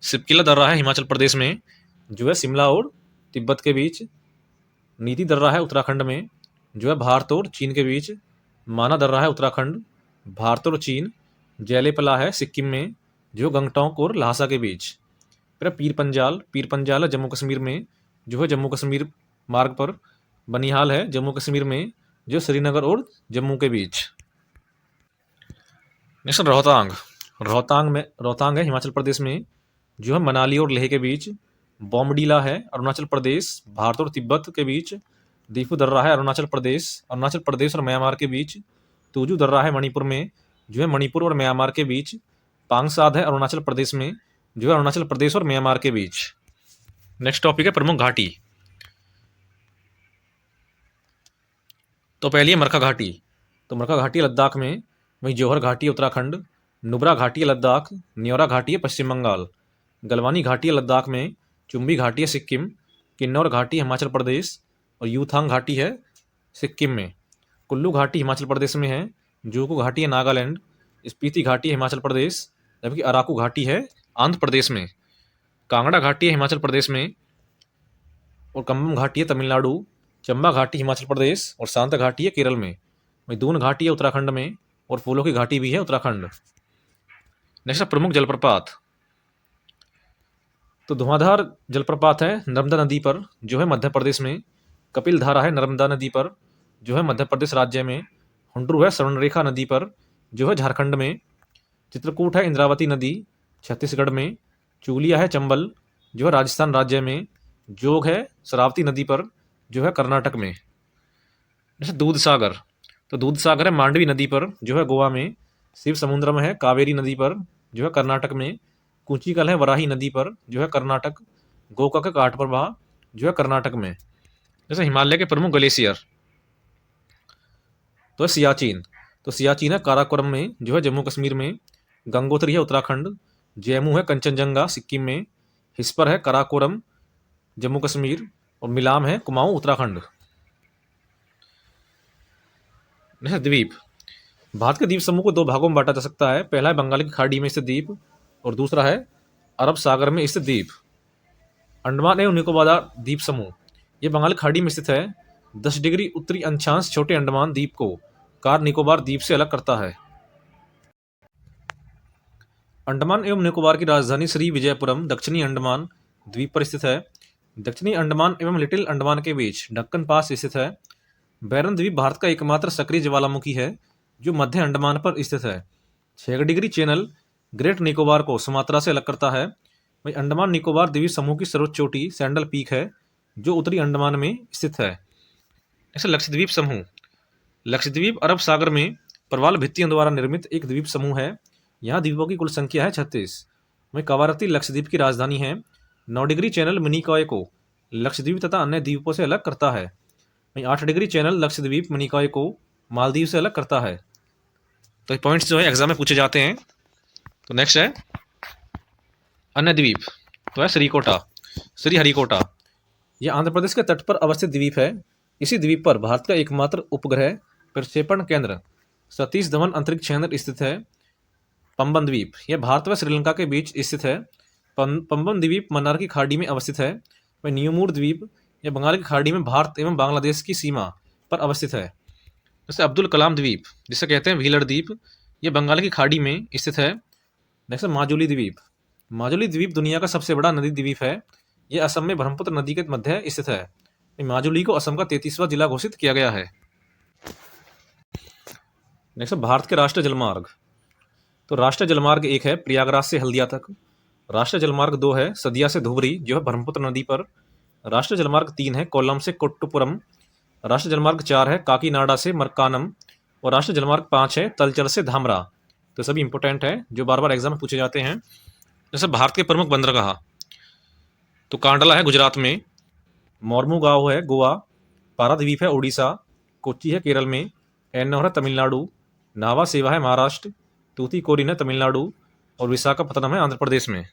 सिबकिला दर्रा है हिमाचल प्रदेश में, जो है शिमला और तिब्बत के बीच। नीति दर्रा है उत्तराखंड में, जो है भारत और चीन के बीच। माना दर्रा है उत्तराखंड, भारत और चीन। जैलेपला है सिक्किम में, जो गंगटोक और लहासा के बीच। फिर पीर पंजाल। पीर पंजाल है जम्मू कश्मीर में, जो है जम्मू कश्मीर मार्ग पर। बनिहाल है जम्मू कश्मीर में, जो श्रीनगर और जम्मू के बीच। नेक्स्ट रोहतांग। रोहतांग है हिमाचल प्रदेश में, जो है मनाली और लेह के बीच। बॉमडीला है अरुणाचल प्रदेश, भारत और तिब्बत के बीच। दीफू दर्रा है अरुणाचल प्रदेश और म्यांमार के बीच। तूजू दर्रा है मणिपुर में, जो है मणिपुर और म्यांमार के बीच। पांगसाद है अरुणाचल प्रदेश में, जो है अरुणाचल प्रदेश और म्यांमार के बीच। नेक्स्ट टॉपिक है प्रमुख घाटी। तो पहली है मरखा घाटी। तो मरखा घाटी है लद्दाख में। वहीं जौहर घाटी है उत्तराखंड। नुब्रा घाटी है लद्दाख। न्योरा घाटी है पश्चिम बंगाल। गलवानी घाटी है लद्दाख में। चुम्बी घाटी है सिक्किम। किन्नौर घाटी है हिमाचल प्रदेश और यूथांग घाटी है सिक्किम में। कुल्लू घाटी हिमाचल प्रदेश में है। जोको घाटी है नागालैंड। स्पीति घाटी है हिमाचल प्रदेश, जबकि अराकू घाटी है आंध्र प्रदेश में। कांगड़ा घाटी है हिमाचल प्रदेश में और कम्बम घाटी है तमिलनाडु। चंबा घाटी हिमाचल प्रदेश और शांत घाटी है केरल में। वहीं दून घाटी है उत्तराखंड में और फूलों की घाटी भी है उत्तराखंड। नेक्स्ट है प्रमुख जलप्रपात। तो धुआंधार जलप्रपात है नर्मदा नदी पर, जो है मध्य प्रदेश में। कपिल धारा है नर्मदा नदी पर, जो है मध्य प्रदेश राज्य में। हुंड्रू है स्वर्णरेखा नदी पर, जो है झारखंड में। चित्रकूट है इंद्रावती नदी छत्तीसगढ़ में। चूलिया है चंबल, जो है राजस्थान राज्य में। जोग है शरावती नदी पर, जो है कर्नाटक में। जैसे दूध सागर। तो दूध सागर है मांडवी नदी पर, जो है गोवा में। शिव समुद्रम है कावेरी नदी पर, जो है कर्नाटक में। कुंचिकल है वराही नदी पर, जो है कर्नाटक। गोकाक घाट पर वहाँ, जो है कर्नाटक में। जैसे हिमालय के प्रमुख ग्लेशियर। तो है सियाचिन। तो सियाचिन है काराकोरम में, जो है जम्मू कश्मीर में। गंगोत्री है उत्तराखंड। जैमू है कंचनजंगा सिक्किम में। हिस्पर है काराकोरम जम्मू कश्मीर और मिलाम है कुमाऊं उत्तराखंड। द्वीप। भारत के द्वीप समूह को दो भागों में बांटा जा सकता है। पहला है बंगाल की खाड़ी में स्थित द्वीप और दूसरा है अरब सागर में स्थित द्वीप। अंडमान एवं निकोबार द्वीप समूह ये बंगाल की खाड़ी में स्थित है। 10 डिग्री उत्तरी अंशांश छोटे अंडमान द्वीप को कार निकोबार द्वीप से अलग करता है। अंडमान एवं निकोबार की राजधानी श्री विजयपुरम दक्षिणी अंडमान द्वीप पर स्थित है। दक्षिणी अंडमान एवं लिटिल अंडमान के बीच ढक्कन पास स्थित है। बैरन द्वीप भारत का एकमात्र सक्रिय ज्वालामुखी है जो मध्य अंडमान पर स्थित है। 6 डिग्री चैनल ग्रेट निकोबार को सुमात्रा से अलग करता है। वहीं अंडमान निकोबार द्वीप समूह की सर्वोच्च चोटी सैंडल पीक है जो उत्तरी अंडमान में स्थित है। ऐसे लक्षद्वीप समूह। लक्षद्वीप अरब सागर में प्रवाल भित्तियों द्वारा निर्मित एक द्वीप समूह है यहाँ द्वीपों की कुल संख्या है 36। वहीं कवारत्ती लक्षद्वीप की राजधानी है। 9 डिग्री चैनल मिनिकॉय को लक्षद्वीप तथा अन्य द्वीपों से अलग करता है। वहीं 8 डिग्री चैनल लक्षद्वीप मिनिकॉय को मालदीव से अलग करता है। तो पॉइंट्स जो है एग्जाम में पूछे जाते हैं। तो नेक्स्ट है अन्य द्वीप, तो है श्रीकोटा, श्रीहरिकोटा। यह आंध्र प्रदेश के तट पर अवस्थित द्वीप है। इसी द्वीप पर भारत का एकमात्र उपग्रह प्रक्षेपण केंद्र सतीश धवन अंतरिक्ष केंद्र स्थित है। पंबन द्वीप यह भारत व श्रीलंका के बीच स्थित है। पंबन द्वीप मन्नार की खाड़ी में अवस्थित है। वह न्यूमूर द्वीप यह बंगाल की खाड़ी में भारत एवं बांग्लादेश की सीमा पर अवस्थित है। जैसे अब्दुल कलाम द्वीप जिसे कहते हैं व्हीलर द्वीप, यह बंगाल की खाड़ी में स्थित है। नेक्स्ट माजुली द्वीप। माजुली द्वीप दुनिया का सबसे बड़ा नदी द्वीप है। यह असम में ब्रह्मपुत्र नदी के मध्य स्थित है। माजुली को असम का 33वां जिला घोषित किया गया है। नेक्स्ट भारत के राष्ट्रीय जलमार्ग। तो राष्ट्रीय जलमार्ग 1 है प्रयागराज से हल्दिया तक। राष्ट्रीय जलमार्ग 2 है सदिया से धुबरी जो है ब्रह्मपुत्र नदी पर। राष्ट्रीय जलमार्ग 3 है कोल्लम से कोट्टुपुरम। राष्ट्रीय जलमार्ग 4 है काकीनाडा से मरकानम। और राष्ट्रीय जलमार्ग 5 है तलचर से धामरा। तो सभी इंपॉर्टेंट है जो बार बार एग्जाम में पूछे जाते हैं। जैसे भारत के प्रमुख बंदरगाह, तो कांडला है गुजरात में, मोरमुगांव है गोवा, पारादीप है उड़ीसा, कोच्चि है केरल में, एन्नोर है तमिलनाडु, नावा सेवा है महाराष्ट्र, तूतीकोरिन है तमिलनाडु और विशाखापत्तनम है आंध्र प्रदेश में।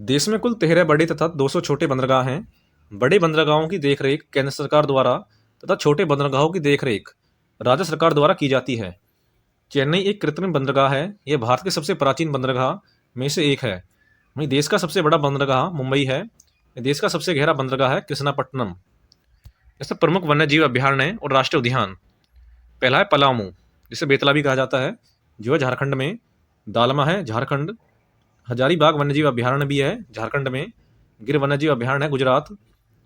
देश में कुल 13 बड़े तथा 200 छोटे बंदरगाह हैं। बड़े बंदरगाहों की देखरेख केंद्र सरकार द्वारा तथा छोटे बंदरगाहों की देखरेख राज्य सरकार द्वारा की जाती है। चेन्नई एक कृत्रिम बंदरगाह है। यह भारत के सबसे प्राचीन बंदरगाह में से एक है। वहीं देश का सबसे बड़ा बंदरगाह मुंबई है। देश का सबसे गहरा बंदरगाह है कृष्णापट्टनम। जैसे प्रमुख वन्यजीव अभ्यारण्य और राष्ट्रीय उद्यान, पहला है पलामू जिसे बेतला भी कहा जाता है जो है झारखंड में। दालमा है झारखंड। हजारीबाग वन्यजीव अभ्यारण्य भी है झारखंड में। गिर वन्यजीव अभ्यारण्य है गुजरात।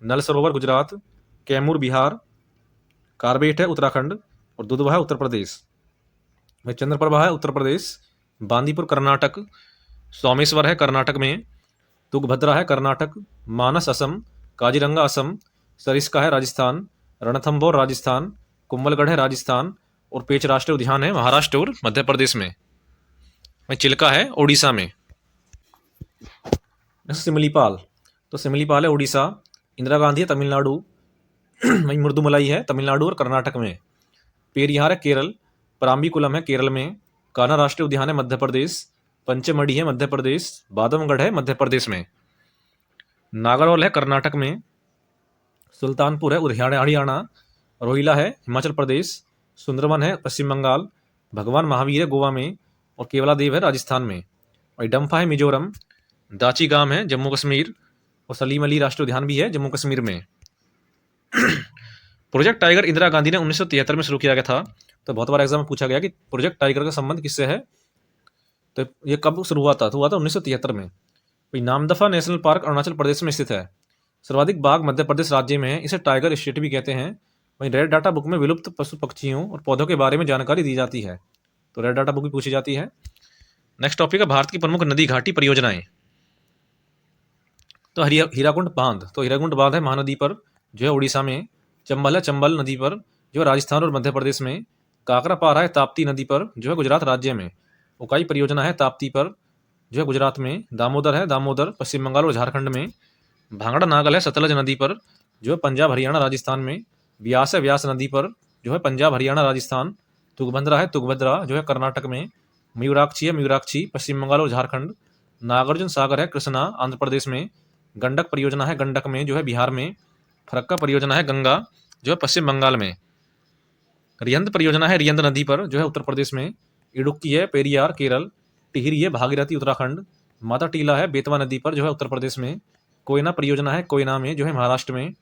नल सरोवर गुजरात। कैमूर बिहार। कार्बेट है उत्तराखंड और दुधवा है उत्तर प्रदेश। वह चंद्रप्रभा है उत्तर प्रदेश। बांदीपुर कर्नाटक। सोमेश्वर है कर्नाटक में। तुंगभद्रा है कर्नाटक। मानस असम। काजीरंगा असम। सरिस्का है राजस्थान। रणथंभौर राजस्थान। कुंभलगढ़ है राजस्थान और पेंच राष्ट्रीय उद्यान है महाराष्ट्र और मध्य प्रदेश में। वहीं चिल्का है ओडिशा में। सिमलीपाल, तो सिमलीपाल है उड़ीसा। इंदिरा गांधी है तमिलनाडु। वहीं मुर्दुमलाई है तमिलनाडु और कर्नाटक में। पेरियार है केरल। पराम्बीकुलम है केरल में। कान्हा राष्ट्रीय उद्यान है मध्य प्रदेश। पंचमढ़ी है मध्य प्रदेश। बादमगढ़ है मध्य प्रदेश में। नागरहोल है कर्नाटक में। सुल्तानपुर है हरियाणा। रोहिला है हिमाचल प्रदेश। सुंदरवन है पश्चिम बंगाल। भगवान महावीर है गोवा में और केवलादेव है राजस्थान में। और डम्फा है मिजोरम। दाची गाम है जम्मू कश्मीर और सलीम अली राष्ट्रीय उद्यान भी है जम्मू कश्मीर में। प्रोजेक्ट टाइगर इंदिरा गांधी ने 1973 में शुरू किया गया था। तो बहुत बार एग्जाम में पूछा गया कि प्रोजेक्ट टाइगर का संबंध किससे है। तो ये कब शुरू हुआ था, तो हुआ था 1973 में। भाई नामदफा नेशनल पार्क अरुणाचल प्रदेश में स्थित है। सर्वाधिक बाघ मध्य प्रदेश राज्य में है। इसे टाइगर स्टेट भी कहते हैं। वहीं रेड डाटा बुक में विलुप्त पशु पक्षियों और पौधों के बारे में जानकारी दी जाती है। तो रेड डाटा बुक भी पूछी जाती है। नेक्स्ट टॉपिक है भारत की प्रमुख नदी घाटी परियोजनाएं। तो हीराकुंड बांध, तो हीराकुंड बांध है महानदी पर जो है उड़ीसा में। चंबल है चंबल नदी पर जो है राजस्थान और मध्य प्रदेश में। काकरापारा है ताप्ती नदी पर जो है गुजरात राज्य में। उकाई परियोजना है ताप्ती पर जो है गुजरात में। दामोदर है दामोदर पश्चिम बंगाल और झारखंड में। भांगड़ा नागल है सतलज नदी पर जो है पंजाब हरियाणा राजस्थान में। व्यास है व्यास नदी पर जो है पंजाब हरियाणा राजस्थान। तुंगभद्रा है तुंगभद्रा जो है कर्नाटक में। मयूराक्षी है मयूराक्षी पश्चिम बंगाल और झारखंड। नागार्जुन सागर है कृष्णा आंध्र प्रदेश में। गंडक परियोजना है गंडक में जो है बिहार में। फरक्का परियोजना है गंगा जो है पश्चिम बंगाल में। रियंद परियोजना है रियंद नदी पर जो है उत्तर प्रदेश में। इडुक्की है पेरियार केरल। टिहरी है भागीरथी उत्तराखंड। माता टीला है बेतवा नदी पर जो है उत्तर प्रदेश में। कोयना परियोजना है कोयना में जो है महाराष्ट्र में।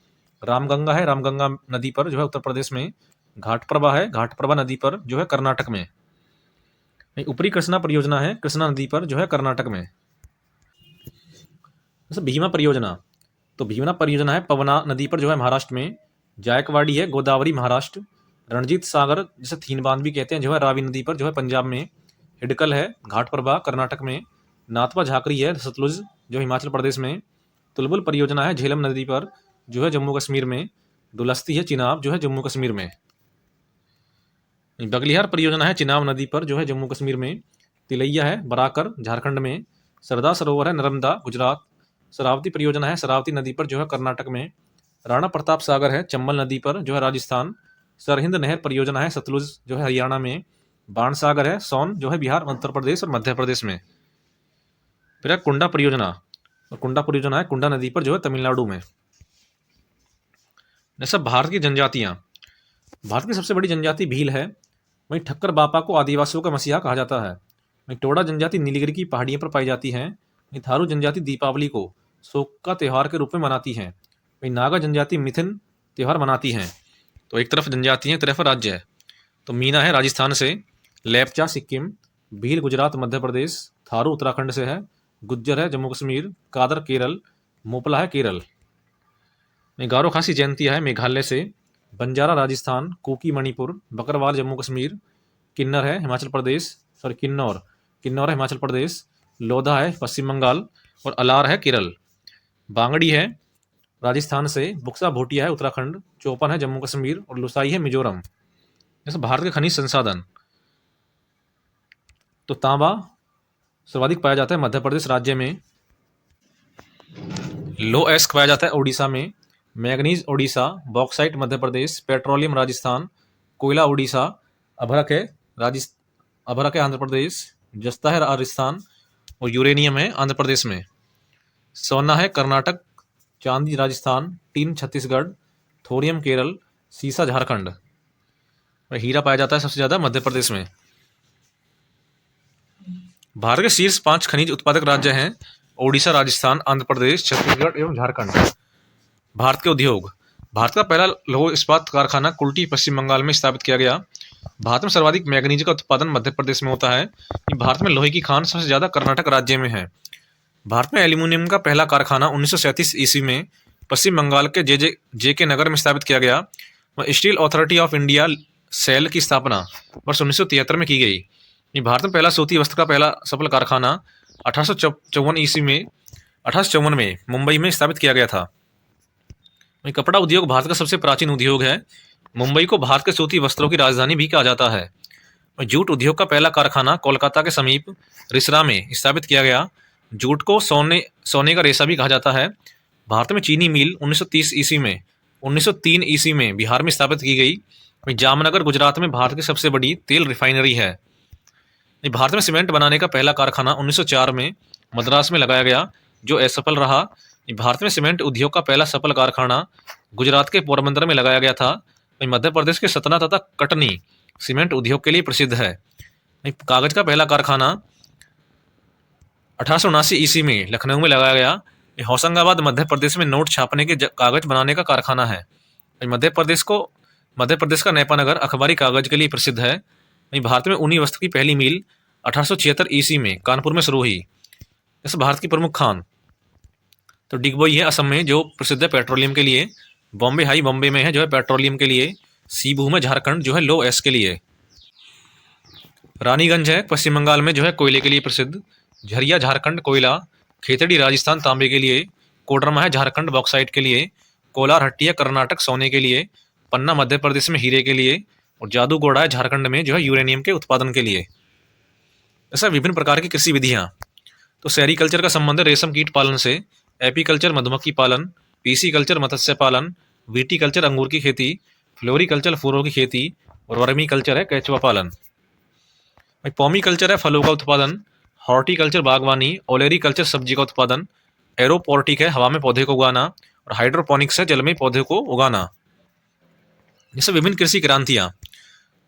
रामगंगा है रामगंगा नदी पर जो है उत्तर प्रदेश में। घाटप्रभा है घाटप्रभा नदी पर जो है कर्नाटक में। ऊपरी कृष्णा परियोजना है कृष्णा नदी पर जो है कर्नाटक में। जैसे भीमा परियोजना, तो भीमा परियोजना है पवना नदी पर जो है महाराष्ट्र में। जायकवाड़ी है गोदावरी महाराष्ट्र। रणजीत सागर जिसे थीन बांध भी कहते हैं जो है रावी नदी पर जो है पंजाब में। हिडकल है घाटप्रभा कर्नाटक में। नाथपा झाकरी है सतलुज जो हिमाचल प्रदेश में। तुलबुल परियोजना है झेलम नदी पर जो है जम्मू कश्मीर में। दुलस्ती है चिनाब जो है जम्मू कश्मीर में। बगलिहार परियोजना है चिनाब नदी पर, जो है जम्मू कश्मीर में। तिलैया है बराकर झारखंड में। सरदार सरोवर है नर्मदा गुजरात। शरावती परियोजना है शरावती नदी पर, जो है कर्नाटक में। राणा प्रताप सागर है चंबल नदी पर, जो है राजस्थान। सरहिंद नहर परियोजना है सतलुज, जो है हरियाणा में। बाण सागर है सोन, जो है बिहार, उत्तर प्रदेश और मध्य प्रदेश में। फिर है कुंडा परियोजना, और कुंडा परियोजना है कुंडा नदी पर, जो है तमिलनाडु में। जैसा भारत की जनजातियां, भारत की सबसे बड़ी जनजाति भील है। वहीं ठक्कर बापा को आदिवासियों का मसीहा कहा जाता है। वहीं टोडा जनजाति नीलगिरी की पहाड़ियों पर पाई जाती है। वहीं थारू जनजाति दीपावली को शोक का त्योहार के रूप में मनाती है। वहीं नागा जनजाति मिथिन त्योहार मनाती हैं। तो एक तरफ जनजाति है, एक तरफ राज्य है। तो मीना है राजस्थान से, लेपचा सिक्किम, भील गुजरात मध्य प्रदेश, थारू उत्तराखंड से है, गुज्जर है जम्मू कश्मीर, कादर केरल, मोपला है केरल। गारो खासी जयंतिया है मेघालय से, बंजारा राजस्थान, कुकी मणिपुर, बकरवाल जम्मू कश्मीर, किन्नर है हिमाचल प्रदेश, सॉरी किन्नौर है हिमाचल प्रदेश, लोधा है पश्चिम बंगाल और अलार है केरल। बांगड़ी है राजस्थान से, बुक्सा भोटिया है उत्तराखंड, चौपन है जम्मू कश्मीर और लुसाई है मिजोरम। जैसे भारत के खनिज संसाधन, तो तांबा सर्वाधिक पाया जाता है मध्य प्रदेश राज्य में। लो एस्क पाया जाता है उड़ीसा में। Manganese Odisha, bauxite Madhya Pradesh, petroleum Rajasthan, कोयला उड़ीसा, अभरक है आंध्र प्रदेश, जस्ता है राजस्थान और यूरेनियम है आंध्र प्रदेश में। सोना है कर्नाटक, चांदी राजस्थान, टीन छत्तीसगढ़, थोरियम केरल, सीसा झारखंड और हीरा पाया जाता है सबसे ज्यादा मध्य प्रदेश में। भारत के शीर्ष 5 खनिज उत्पादक राज्य हैं ओडिशा, राजस्थान, आंध्र प्रदेश, छत्तीसगढ़ एवं झारखंड। भारत के उद्योग, भारत का पहला लौह इस्पात कारखाना कुल्टी पश्चिम बंगाल में स्थापित किया गया। भारत में सर्वाधिक मैग्नीज का उत्पादन मध्य प्रदेश में होता है। भारत में लोहे की खान सबसे ज्यादा कर्नाटक राज्य में है। भारत में एल्यूमिनियम का पहला कारखाना 1937 ईस्वी में पश्चिम बंगाल के जे के नगर में स्थापित किया गया। Steel Authority of India SAIL की स्थापना वर्ष 1973 में की गई। भारत में पहला सूती वस्त्र का पहला सफल कारखाना 1854 में मुंबई में स्थापित किया गया था। कपड़ा उद्योग भारत का सबसे प्राचीन उद्योग है। मुंबई को भारत के सूती वस्त्रों की राजधानी भी कहा जाता है। जूट उद्योग का पहला कारखाना कोलकाता के समीप रिसरा में स्थापित किया गया। जूट को सोने का रेशा भी कहा जाता है। भारत में चीनी मिल 1903 ईस्वी में बिहार में स्थापित की गई। जामनगर गुजरात में भारत की सबसे बड़ी तेल रिफाइनरी है। भारत में सीमेंट बनाने का पहला कारखाना 1904 में मद्रास में लगाया गया, जो असफल रहा। भारत में सीमेंट उद्योग का पहला सफल कारखाना गुजरात के पोरबंदर में लगाया गया था। मध्य प्रदेश के सतना तथा कटनी सीमेंट उद्योग के लिए प्रसिद्ध है। कागज का पहला कारखाना 1879 ईस्वी में लखनऊ में लगाया गया। होशंगाबाद मध्य प्रदेश में नोट छापने के कागज बनाने का कारखाना है। मध्य प्रदेश का नैपानगर अखबारी कागज के लिए प्रसिद्ध है। भारत में ऊनी वस्त्र की पहली मील 1876 ईस्वी में कानपुर में शुरू हुई। जैसे भारत की प्रमुख खान, तो डिगबोई है असम में, जो प्रसिद्ध है पेट्रोलियम के लिए। बॉम्बे हाई बॉम्बे में है, जो है पेट्रोलियम के लिए। सीभूम है झारखंड, जो है लो एस के लिए। रानीगंज है पश्चिम बंगाल में, जो है कोयले के लिए प्रसिद्ध। झरिया झारखंड कोयला। खेतड़ी राजस्थान तांबे के लिए। कोडरमा है झारखंड बॉक्साइट के लिए। कोलार हट्टी कर्नाटक सोने के लिए। पन्ना मध्य प्रदेश में हीरे के लिए। और जादूगोड़ा है झारखंड में, जो है यूरेनियम के उत्पादन के लिए। ऐसा विभिन्न प्रकार की कृषि विधियां, तो सेरिकल्चर का संबंध है रेशम कीट पालन से। एपीकल्चर मधुमक्खी पालन। पीसीकल्चर मत्स्य पालन। विटीकल्चर अंगूर की खेती। फ्लोरिकल्चर फूलों की खेती। और वर्मीकल्चर है केचुआ पालन। पॉमीकल्चर है फलों का उत्पादन। हॉर्टिकल्चर बागवानी। ओलेरीकल्चर सब्जी का उत्पादन। एरोपोर्टिक है हवा में पौधे को उगाना। और हाइड्रोपोनिक्स है जल में पौधे को उगाना। जैसे विभिन्न कृषि क्रांतियां,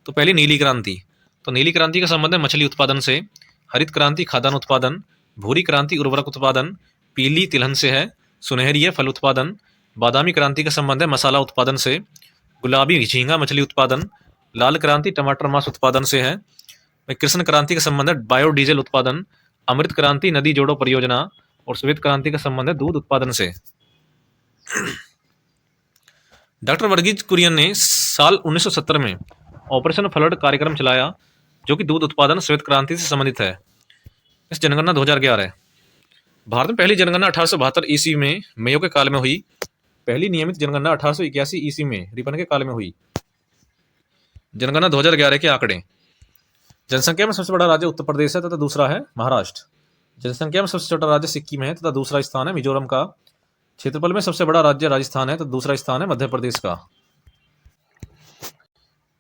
तो पहली नीली क्रांति, तो नीली क्रांति का संबंध है मछली उत्पादन से। हरित क्रांति खाद्यान्न उत्पादन। भूरी क्रांति उर्वरक उत्पादन। पीली तिलहन से है। सुनहरी है फल उत्पादन। बादामी क्रांति का संबंध है मसाला उत्पादन से। गुलाबी झींगा मछली उत्पादन। लाल क्रांति टमाटर मांस उत्पादन से है। कृष्ण क्रांति का संबंध है बायोडीजल उत्पादन। अमृत क्रांति नदी जोड़ो परियोजना। और श्वेत क्रांति का संबंध है दूध उत्पादन से। डॉक्टर वर्गीज कुरियन ने साल 1970 में ऑपरेशन फ्लड कार्यक्रम चलाया, जो कि दूध उत्पादन श्वेत क्रांति से संबंधित है। इस जनगणना 2011 है। भारत में पहली जनगणना 1872 ईस्वी में मेयो के काल में हुई। पहली नियमित जनगणना 1881 ईस्वी में रिपन के काल में हुई। जनगणना 2011 के आंकड़े। जनसंख्या में सबसे बड़ा राज्य उत्तर प्रदेश है तथा दूसरा है महाराष्ट्र। जनसंख्या में सबसे छोटा राज्य सिक्किम है तथा दूसरा स्थान है मिजोरम का। क्षेत्रफल में सबसे बड़ा राज्य राजस्थान है तथा दूसरा स्थान है मध्य प्रदेश का।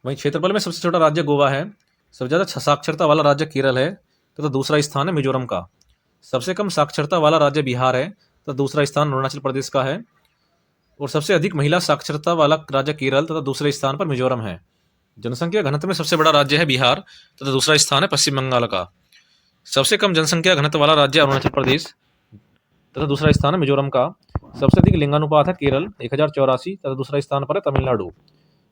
वहीं क्षेत्रफल में सबसे छोटा राज्य गोवा है। सबसे ज्यादा साक्षरता वाला राज्य केरल है तथा दूसरा स्थान है मिजोरम का। सबसे कम साक्षरता वाला राज्य बिहार है तथा दूसरा स्थान अरुणाचल प्रदेश का है। और सबसे अधिक महिला साक्षरता वाला राज्य केरल तथा दूसरे स्थान पर मिजोरम है। जनसंख्या घनत्व में सबसे बड़ा राज्य है बिहार तथा दूसरा स्थान है पश्चिम बंगाल का। सबसे कम जनसंख्या घनत्व वाला राज्य अरुणाचल प्रदेश तथा दूसरा स्थान है मिजोरम का। सबसे अधिक लिंगानुपात है केरल 1084 तथा दूसरा स्थान पर है तमिलनाडु।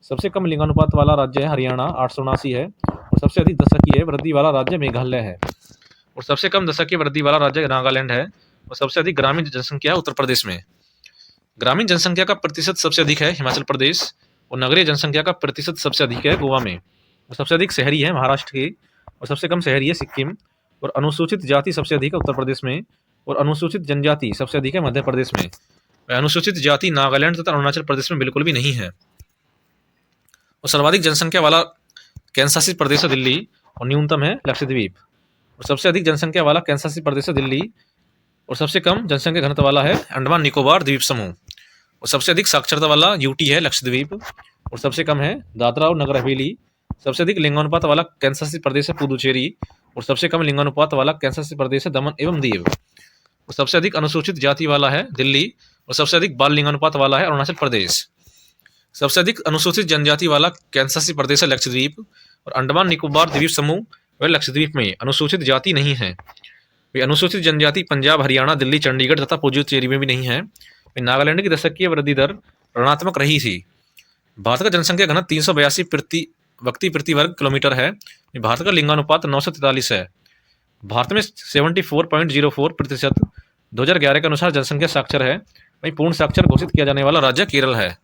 सबसे कम लिंगानुपात वाला राज्य है हरियाणा 879 है। और सबसे अधिक दशकीय वृद्धि वाला राज्य मेघालय है। और सबसे कम दशकीय वृद्धि वाला राज्य नागालैंड है। और सबसे अधिक ग्रामीण जनसंख्या है उत्तर प्रदेश में। ग्रामीण जनसंख्या का प्रतिशत सबसे अधिक है हिमाचल प्रदेश। और नगरीय जनसंख्या का प्रतिशत सबसे अधिक है गोवा में। और सबसे अधिक शहरी है महाराष्ट्र के। और सबसे कम शहरी है सिक्किम। और अनुसूचित जाति सबसे अधिक है उत्तर प्रदेश में। और अनुसूचित जनजाति सबसे अधिक है मध्य प्रदेश में। अनुसूचित जाति नागालैंड तथा अरुणाचल प्रदेश में बिल्कुल भी नहीं है। और सर्वाधिक जनसंख्या वाला केंद्र शासित प्रदेश है दिल्ली। और न्यूनतम है लक्षद्वीप। और सबसे अधिक जनसंख्या वाला केंद्र शासित प्रदेश है दिल्ली। और सबसे कम जनसंख्या घनत्व वाला है अंडमान निकोबार द्वीप समूह। और सबसे अधिक साक्षरता वाला यूटी है लक्षद्वीप। और सबसे कम है दादरा और नगर हवेली। सबसे अधिक लिंगानुपात वाला केंद्र शासित प्रदेश है पुदुचेरी। और सबसे कम लिंगानुपात वाला केंद्र शासित प्रदेश है दमन एवं दीव। और सबसे अधिक अनुसूचित जाति वाला है दिल्ली। और सबसे अधिक बाल लिंगानुपात वाला है अरुणाचल प्रदेश। सबसे अधिक अनुसूचित जनजाति वाला केंद्र शासित प्रदेश है लक्षद्वीप। और अंडमान निकोबार द्वीप समूह व लक्षद्वीप में अनुसूचित जाति नहीं है। वे अनुसूचित जनजाति पंजाब, हरियाणा, दिल्ली, चंडीगढ़ तथा पुडुचेरी में भी नहीं है। नागालैंड की दशकीय वृद्धि दर ऋणात्मक रही थी। भारत का जनसंख्या घनत्व 382 व्यक्ति प्रति वर्ग किलोमीटर है। भारत का लिंगानुपात 943 है। भारत में 74.04% 2011 के अनुसार जनसंख्या साक्षर है। वहीं पूर्ण साक्षर घोषित किया जाने वाला राज्य केरल है।